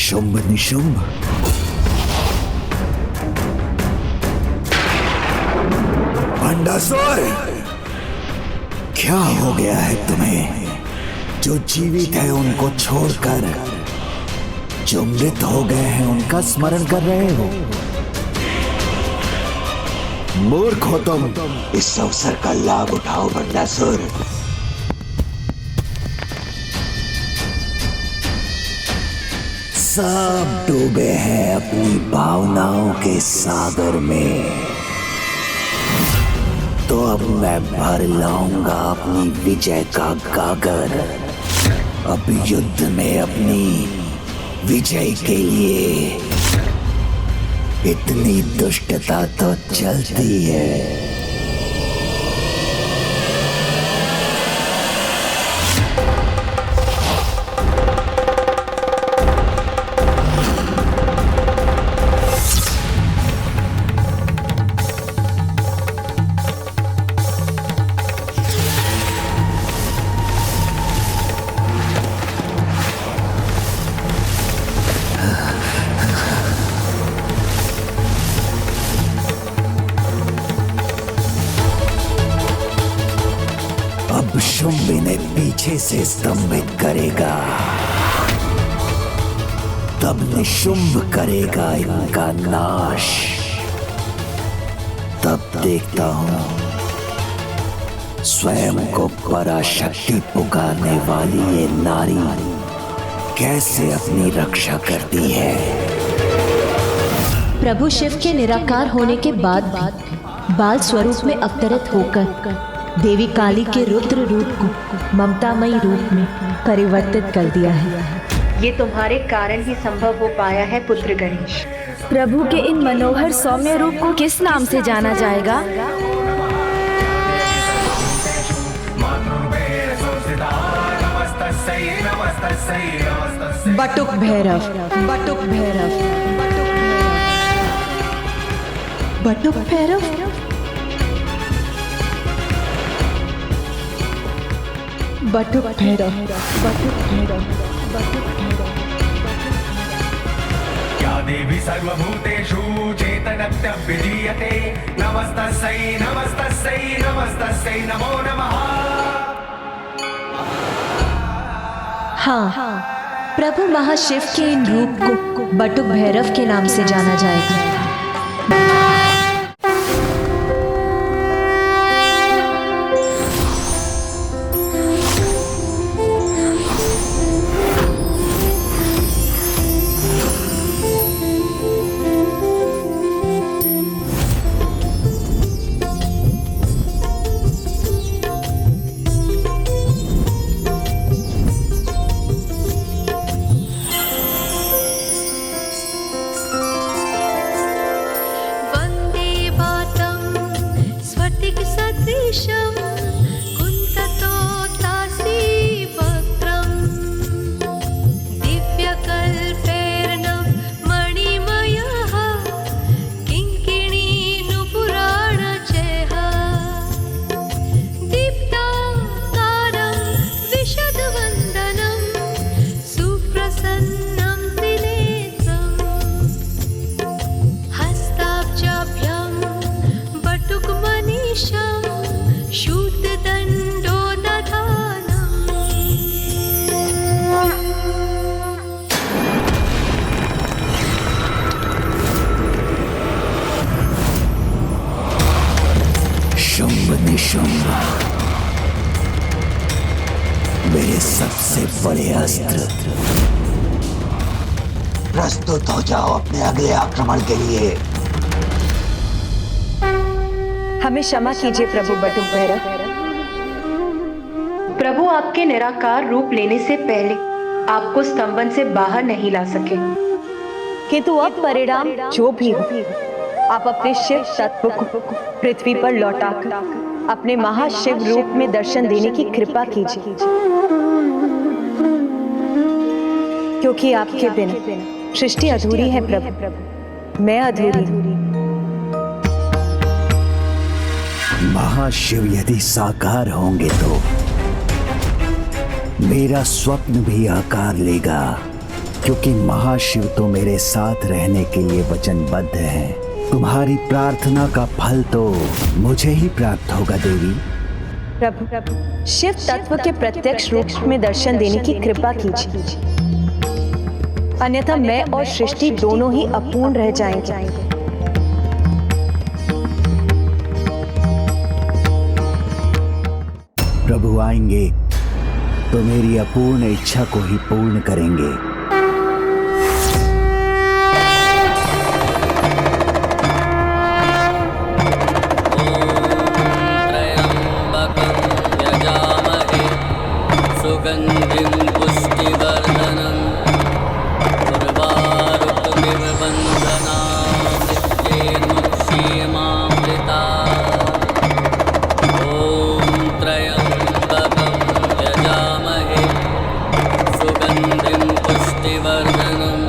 शुंभ निशुंभ, भंडासुर, क्या हो गया है तुम्हें? जो जीवित है उनको छोड़कर जो मृत हो गए हैं उनका स्मरण कर रहे हो। मूर्ख हो तुम। इस अवसर का लाभ उठाओ भंडासुर। सब डूबे हैं अपनी भावनाओं के सागर में, तो अब मैं भर लाऊंगा अपनी विजय का गागर। अब युद्ध में अपनी विजय के लिए इतनी दुष्टता तो चलती है। शुंभ इन्हें पीछे से स्तंभित करेगा, तब निशुंभ करेगा इनका नाश। तब देखता हूं स्वयं को पराशक्ति पुकारने वाली ये नारी कैसे अपनी रक्षा करती है। प्रभु शिव के निराकार होने के बाद भी बाल स्वरूप में अवतरित होकर देवी काली के रुद्र रूप को ममतामयी रूप में परिवर्तित कर दिया है। ये तुम्हारे कारण ही संभव हो पाया है पुत्र गणेश। प्रभु के इन मनोहर सौम्य रूप को किस नाम से जाना जाएगा? बटुक भैरव, बटुक भैरव, बटुक भैरव, बटुक भैरव, बटुक भैरव, बटुक भैरव। या देवी सर्वभूतेषु चेतनत्य विलीयते, नमस्तस्यै नमस्तस्यै नमस्तस्यै नमो नमः। हाँ, प्रभु महाशिव के इन रूप को बटुक भैरव के नाम से जाना जाएगा। मेरे सबसे बड़े अस्त्र, प्रस्तुत हो जाओ अपने अगले आक्रमण के लिए। हमें क्षमा कीजिए प्रभु बटुक भैरव। प्रभु आपके निराकार रूप लेने से पहले आपको स्तंभन से बाहर नहीं ला सके, किंतु अब परिणाम जो भी हो, आप अपने शिव तत्व को पृथ्वी पर लौटाकर अपने महाशिव रूप में दर्शन देने की कृपा कीजिए, क्योंकि आपके बिना सृष्टि अधूरी है प्रभु, मैं अधूरी हूँ। महाशिव यदि साकार होंगे तो मेरा स्वप्न भी आकार लेगा, क्योंकि महाशिव तो मेरे साथ रहने के लिए वचनबद्ध हैं। तुम्हारी प्रार्थना का फल तो मुझे ही प्राप्त होगा देवी। प्रभु शिव तत्व के प्रत्यक्ष रूप में दर्शन देने की कृपा कीजिए, अन्यथा मैं और सृष्टि दोनों ही अपूर्ण रह जाएंगे। प्रभु आएंगे तो मेरी अपूर्ण इच्छा को ही पूर्ण करेंगे। सुगंधिं पुष्टिवर्धनम् उर्वारुकमिव बन्धनात् नित्यैर्मुक्षीयमामृता। ॐ त्र्यम्बकं यजामहे सुगन्धिं पुष्टिवर्धनम्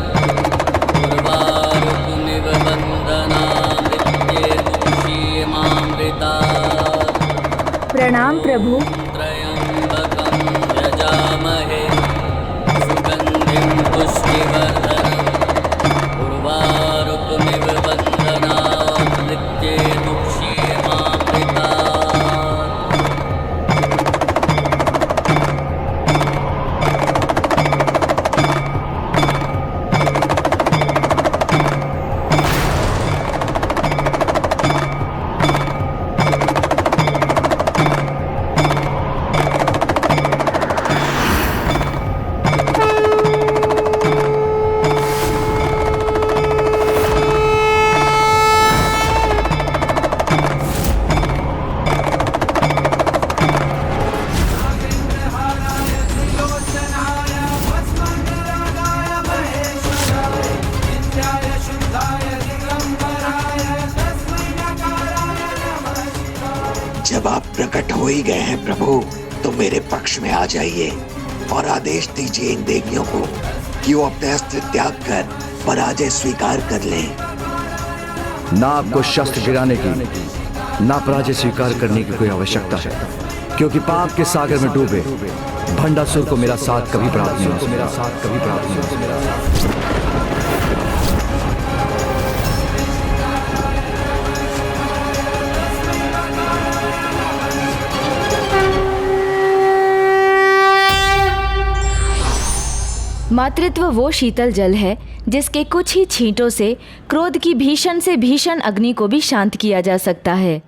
उर्वारुकमिव बन्धनात् नित्यैर्मुक्षीयमामृता। प्रणाम प्रभु। यजामहे सुगन्धिं पुष्टिवर्धनम् उर्वारुकमिव बन्धनात् नित्यैर्मुक्षीयमामृता। जब आप प्रकट हो ही गए हैं प्रभु, तो मेरे पक्ष में आ जाइए और आदेश दीजिए इन देवियों को कि वो अपने अस्त्र त्याग कर पराजय स्वीकार कर लें। ना आपको शस्त्र गिराने की, ना पराजय स्वीकार करने की कोई आवश्यकता है, क्योंकि पाप के सागर में डूबे भंडासुर को मेरा साथ कभी प्राप्त नहीं हो सकता। मातृत्व वो शीतल जल है जिसके कुछ ही छींटों से क्रोध की भीषण से भीषण अग्नि को भी शांत किया जा सकता है।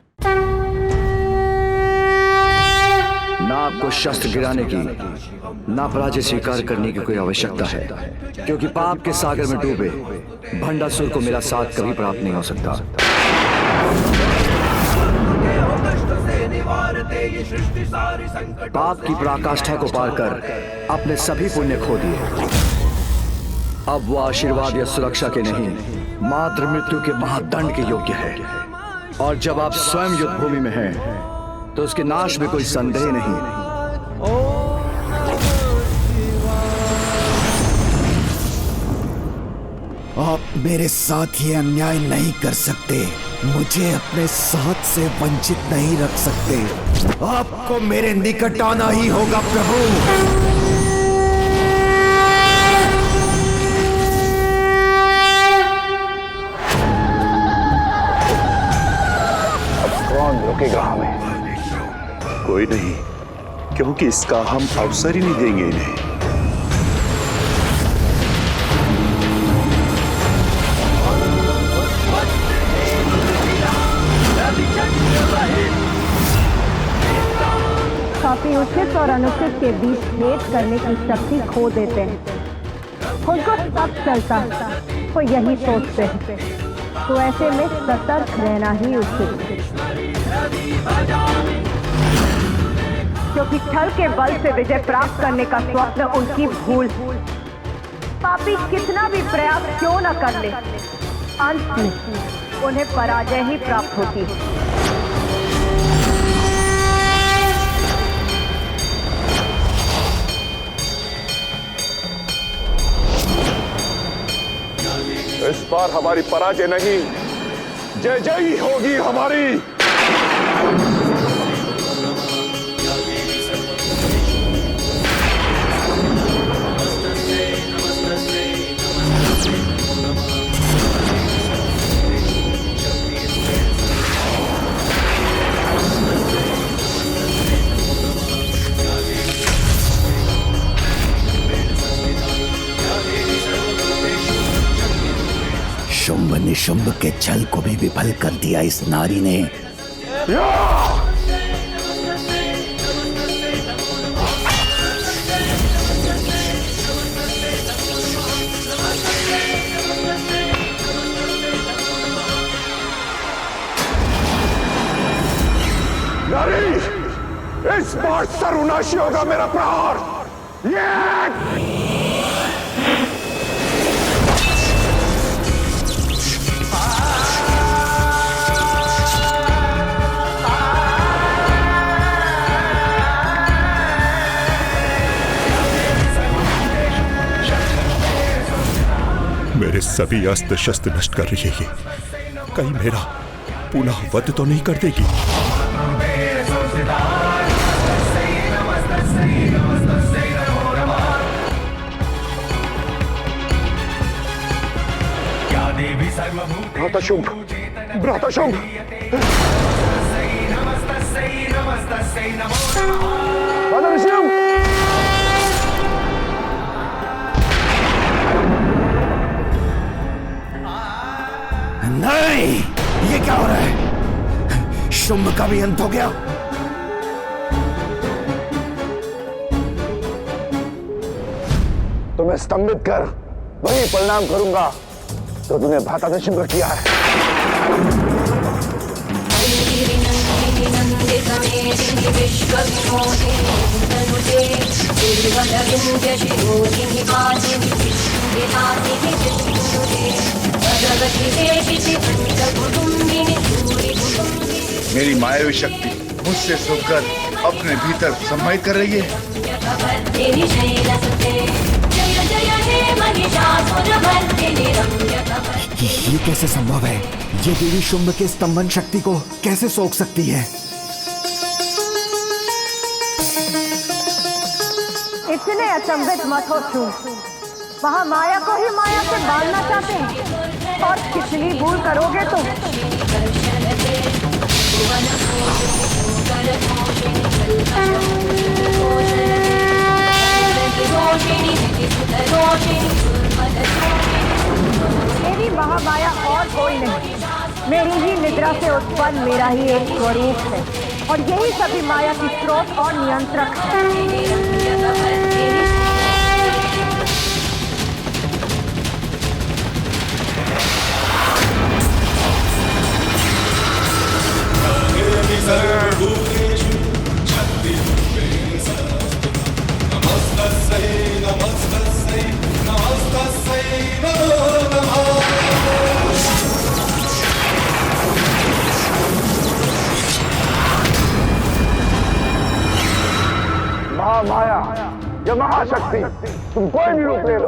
ना आपको शस्त्र गिराने की, ना पराजय स्वीकार करने की कोई आवश्यकता है, क्योंकि पाप के सागर में डूबे भंडासुर को मेरा साथ कभी प्राप्त नहीं हो सकता। पाप की पराकाष्ठा को पार कर अपने सभी पुण्य खो दिए। अब वो आशीर्वाद या सुरक्षा के नहीं, मात्र मृत्यु के महादंड के योग्य है। और जब आप स्वयं युद्ध भूमि में हैं, तो उसके नाश में कोई संदेह नहीं। आप मेरे साथ ये अन्याय नहीं कर सकते, मुझे अपने साथ से वंचित नहीं रख सकते। आपको मेरे निकट आना ही होगा प्रभु। अब कौन रोकेगा हमें? कोई नहीं, क्योंकि इसका हम अवसर ही नहीं देंगे इन्हें। काफी उचित और अनुचित के बीच भेद करने की शक्ति खो देते हैं। उनको सब चलता है, वो यही सोचते हैं, तो ऐसे में सतर्क रहना ही उचित है। क्योंकि छल के बल से विजय प्राप्त करने का स्वप्न उनकी भूल। पापी कितना भी प्रयास क्यों न कर ले, अंत में उन्हें पराजय ही प्राप्त होती है। इस बार हमारी पराजय नहीं, जय जय ही होगी हमारी। शुंभ निशुंभ के छल को भी विफल कर दिया इस नारी ने। नारी, इस बार सर्वनाशी होगा मेरा प्रहार। मेरे सभी अस्त्र शस्त्र नष्ट कर रही है ये। कहीं मेरा पुनः वध तो नहीं कर देगी? भ्राताशुंभ, भ्राताशुंभ, नहीं, ये क्या हो रहा है? शुंभ का भी अंत हो गया। तुम्हें स्तंभित कर वही परिणाम करूंगा तो तूने भ्राताशुंभ का किया है। मेरी मायावी शक्ति मुझसे सोकर अपने भीतर समाहित कर रही है। ये कैसे संभव है? ये देवी शुंभ के स्तंभन शक्ति को कैसे सोख सकती है? इतने अचंभित मत हो शुंभ, वहाँ माया को ही माया से बांधना चाहते हैं और कितनी भूल करोगे तुम। मेरी महामाया और कोई नहीं, मेरी ही निद्रा से उत्पन्न मेरा ही एक स्वरूप है और यही सभी माया की स्रोत और नियंत्रक है। महामाया, ये महाशक्ति, तुम कोई भी रूप ले लो,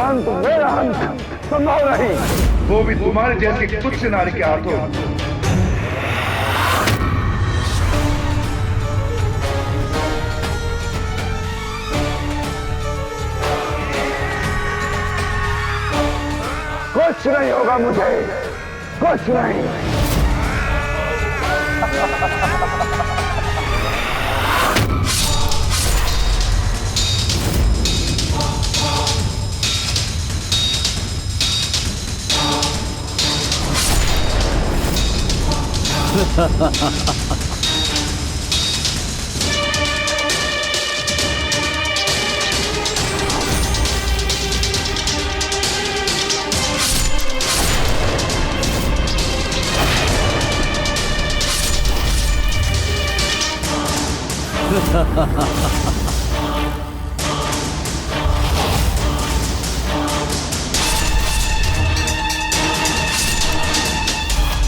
अंत मेरा अंत संभव नहीं। वो भी तुम्हारे जैसी तुच्छ नारी के हाथों। कुछ नहीं होगा मुझे, कुछ नहीं।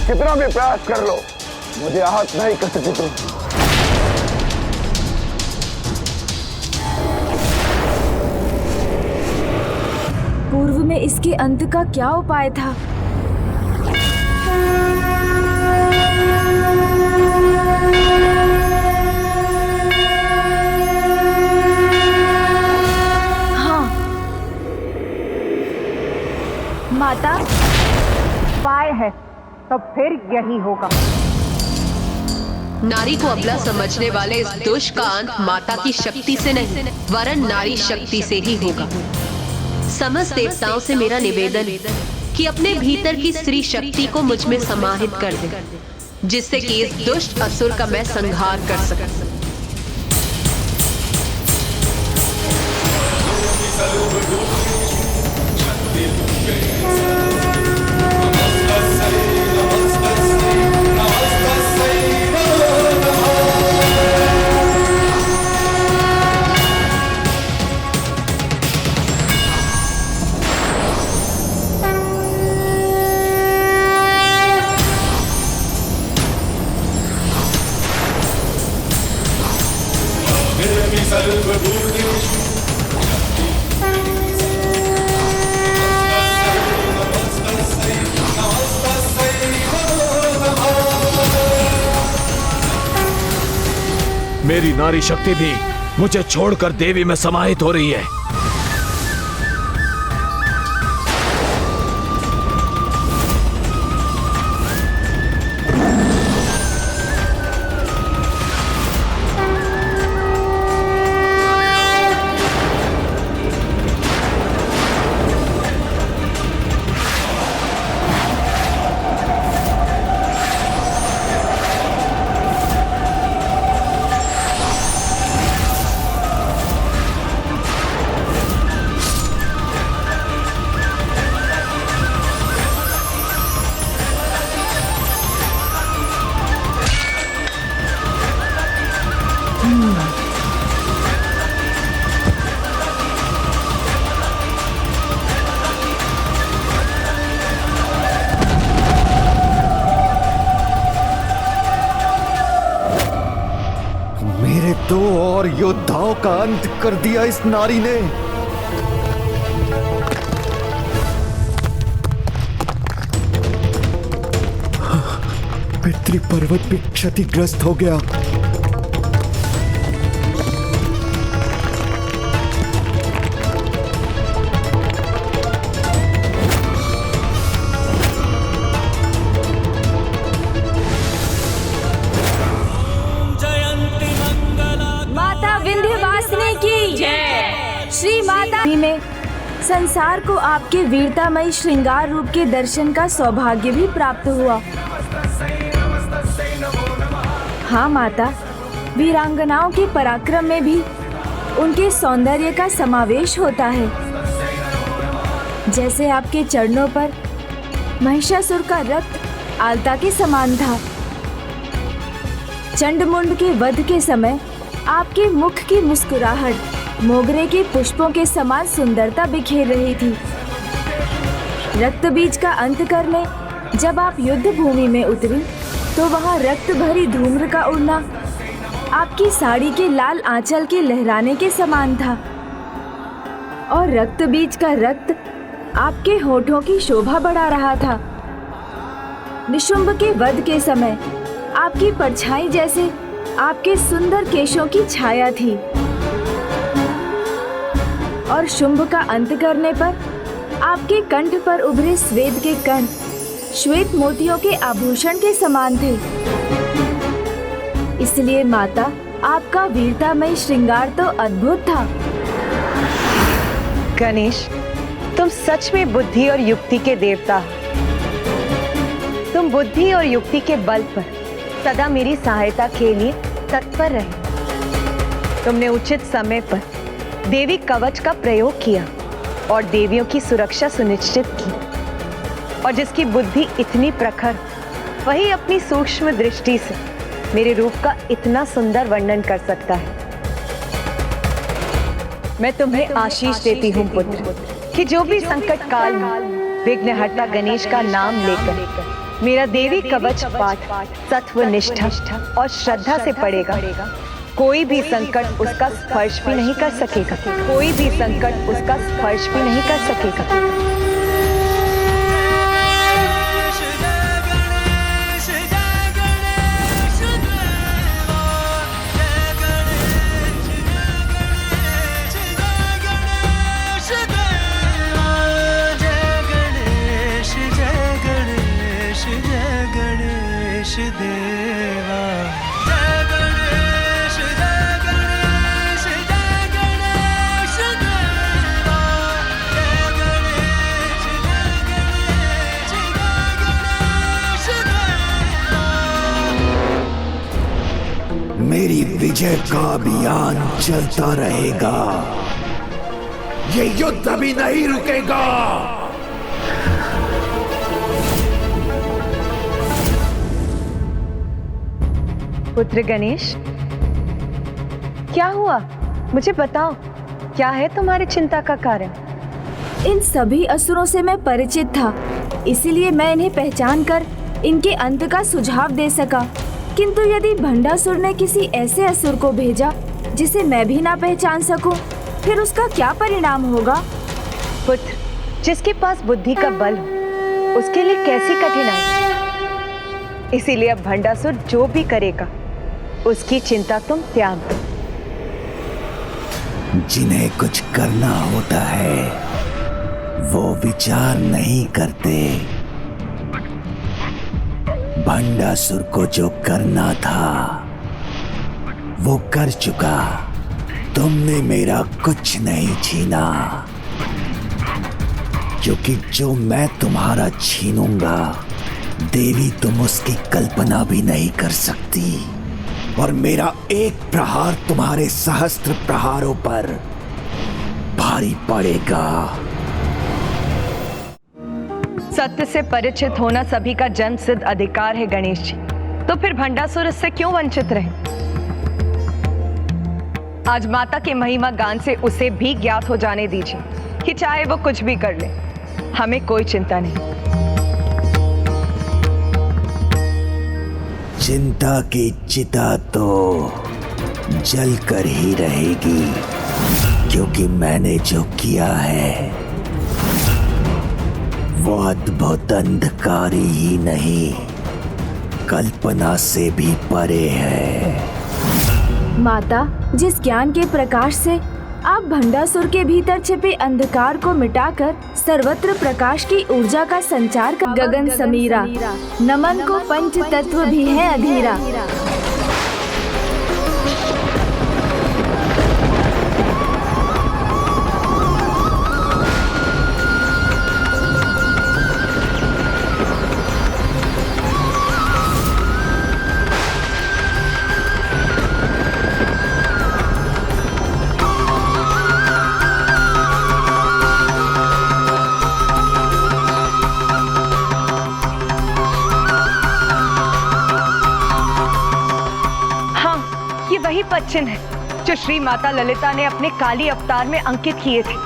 कितना भी प्रयास कर लो, मुझे आहत नहीं कर सकी तुम। पूर्व में इसके अंत का क्या उपाय था? हाँ, माता, उपाय है तो फिर यही होगा। नारी को अबला समझने वाले इस दुष्ट का अंत माता की शक्ति से नहीं, वरन नारी शक्ति से ही होगा। समस्त देवताओं से मेरा निवेदन कि अपने भीतर की स्त्री शक्ति को मुझ में समाहित कर दे, जिससे कि इस दुष्ट असुर का मैं संहार कर सकूं। मेरी नारी शक्ति भी मुझे छोड़कर देवी में समाहित हो रही है। दो और योद्धाओं का अंत कर दिया इस नारी ने। पितृ पर्वत भी क्षतिग्रस्त हो गया। श्री माता में संसार को आपके वीरतामयी श्रृंगार रूप के दर्शन का सौभाग्य भी प्राप्त हुआ। हाँ माता, वीरांगनाओं के पराक्रम में भी उनके सौंदर्य का समावेश होता है। जैसे आपके चरणों पर महिषासुर का रक्त आलता के समान था। चंडमुंड के वध के समय आपके मुख की मुस्कुराहट मोगरे के पुष्पों के समान सुंदरता बिखेर रही थी। रक्त बीज का अंत करने जब आप युद्ध भूमि में उतरी तो वहां रक्त भरी धूम्र का उड़ना आपकी साड़ी के लाल आंचल के लहराने के समान था और रक्त बीज का रक्त आपके होठों की शोभा बढ़ा रहा था। निशुंभ के वध के समय आपकी परछाई जैसे आपके सुंदर केशों की छाया थी और शुंभ का अंत करने पर आपके कंठ पर उभरे श्वेत के कण श्वेत मोतियों के आभूषण के समान थे। इसलिए माता, आपका वीरतामयी श्रृंगार तो अद्भुत था। गणेश, तुम सच में बुद्धि और युक्ति के देवता हो। तुम बुद्धि और युक्ति के बल पर सदा मेरी सहायता के लिए तत्पर रहे। तुमने उचित समय पर देवी कवच का प्रयोग किया और देवियों की सुरक्षा सुनिश्चित की, और जिसकी बुद्धि इतनी प्रखर, वही अपनी सूक्ष्म दृष्टि से मेरे रूप का इतना सुंदर वर्णन कर सकता है। मैं तुम्हें आशीष देती हूँ पुत्र कि जो भी संकट काल में विघ्नहर्ता गणेश का नाम लेकर मेरा देवी कवच पाठ सत्व निष्ठा और श्रद्धा से पढ़ेगा, कोई भी संकट उसका स्पर्श भी नहीं कर सकेगा, कोई भी संकट उसका स्पर्श भी नहीं कर सकेगा। मेरी विजय का अभियान चलता रहेगा, ये युद्ध अभी नहीं रुकेगा। पुत्र गणेश, क्या हुआ? मुझे बताओ, क्या है तुम्हारी चिंता का कारण? इन सभी असुरों से मैं परिचित था, इसीलिए मैं इन्हें पहचान कर इनके अंत का सुझाव दे सका। किंतु यदि भंडासुर ने किसी ऐसे असुर को भेजा जिसे मैं भी ना पहचान सकूं, फिर उसका क्या परिणाम होगा? पुत्र, जिसके पास बुद्धि का बल हो उसके लिए कैसी कठिनाई। इसीलिए अब भंडासुर जो भी करेगा उसकी चिंता तुम त्याग दो। जिन्हें कुछ करना होता है वो विचार नहीं करते। भंडासुर को जो करना था वो कर चुका, तुमने मेरा कुछ नहीं छीना, क्योंकि जो मैं तुम्हारा छीनूंगा देवी तुम उसकी कल्पना भी नहीं कर सकती, और मेरा एक प्रहार तुम्हारे सहस्त्र प्रहारों पर भारी पड़ेगा। सत्य से परिचित होना सभी का जन्म सिद्ध अधिकार है गणेश जी, तो फिर भंडासुर इससे क्यों वंचित रहे? आज माता के महिमा गान से उसे भी ज्ञात हो जाने दीजिए कि चाहे वो कुछ भी कर ले, हमें कोई चिंता नहीं। चिंता की चिता तो जल कर ही रहेगी, क्योंकि मैंने जो किया है वो अद्भुत अंधकारी ही नहीं, कल्पना से भी परे है। माता, जिस ज्ञान के प्रकाश से आप भंडासुर के भीतर छिपे अंधकार को मिटाकर सर्वत्र प्रकाश की ऊर्जा का संचार कर गगन समीरा, नमन को पंच तत्व भी है अधीरा। पद चिन्ह है जो श्री माता ललिता ने अपने काली अवतार में अंकित किए थे।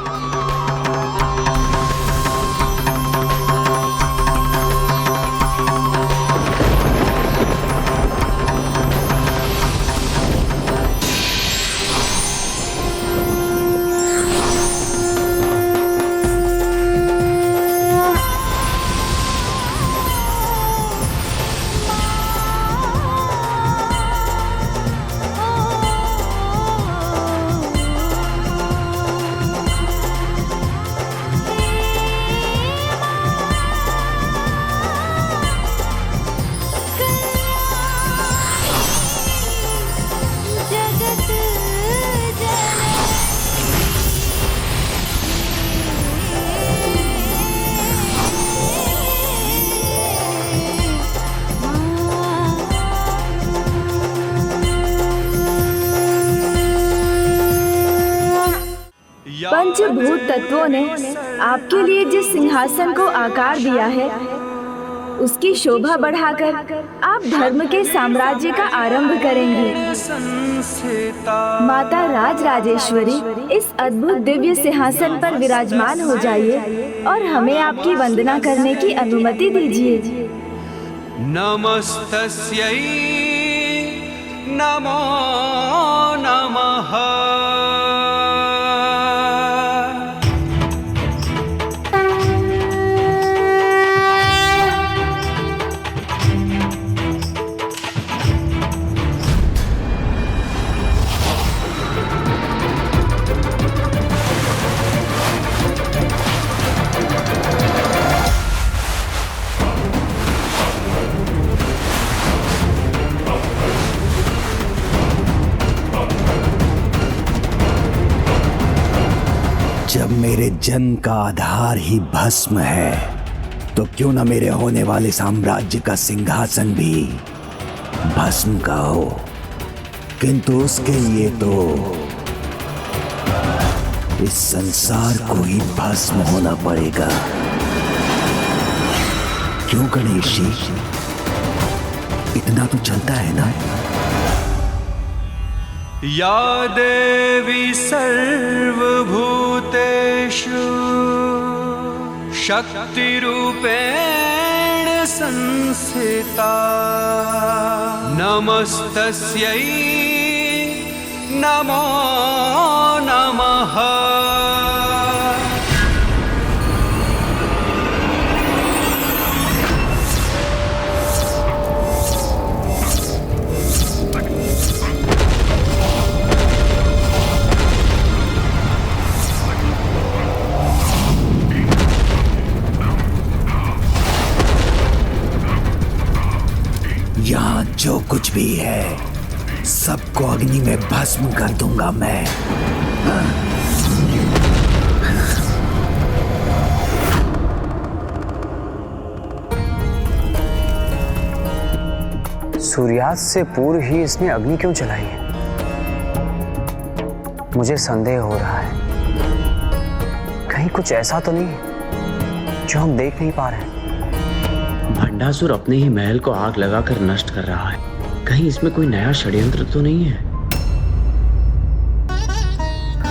पंचभूत तत्वों ने आपके लिए जिस सिंहासन को आकार दिया है उसकी शोभा बढ़ाकर आप आप धर्म के साम्राज्य का आरंभ करेंगी। माता राज राजेश्वरी इस अद्भुत दिव्य सिंहासन पर विराजमान हो जाइए और हमें आपकी वंदना करने की अनुमति दीजिए। नमस्तस्यै नमो नमः। जब मेरे जन्म का आधार ही भस्म है तो क्यों न मेरे होने वाले साम्राज्य का सिंहासन भी भस्म का हो, किंतु उसके लिए तो इस संसार को ही भस्म होना पड़ेगा। क्यों गणेश जी, इतना तो चलता है ना? या देवी सर्वभूतेषु शक्तिरूपेण संस्थिता नमस्तस्यै नमो नमः। यहाँ जो कुछ भी है सबको अग्नि में भस्म कर दूंगा मैं। सूर्यास्त से पूर्व ही इसने अग्नि क्यों जलाई है? मुझे संदेह हो रहा है, कहीं कुछ ऐसा तो नहीं जो हम देख नहीं पा रहे हैं। भंडासुर अपने ही महल को आग लगाकर नष्ट कर रहा है, कहीं इसमें कोई नया षड्यंत्र तो नहीं है?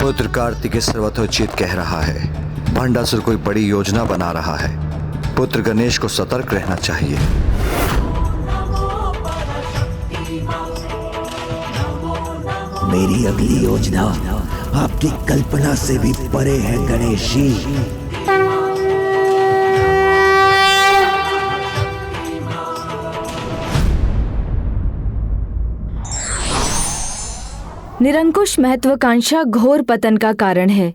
पुत्र कार्तिकेय सर्वथोचित कह रहा है, भंडासुर कोई बड़ी योजना बना रहा है। पुत्र गणेश को सतर्क रहना चाहिए। मेरी अगली योजना आपकी कल्पना से भी परे है गणेश जी। निरंकुश महत्वाकांक्षा घोर पतन का कारण है।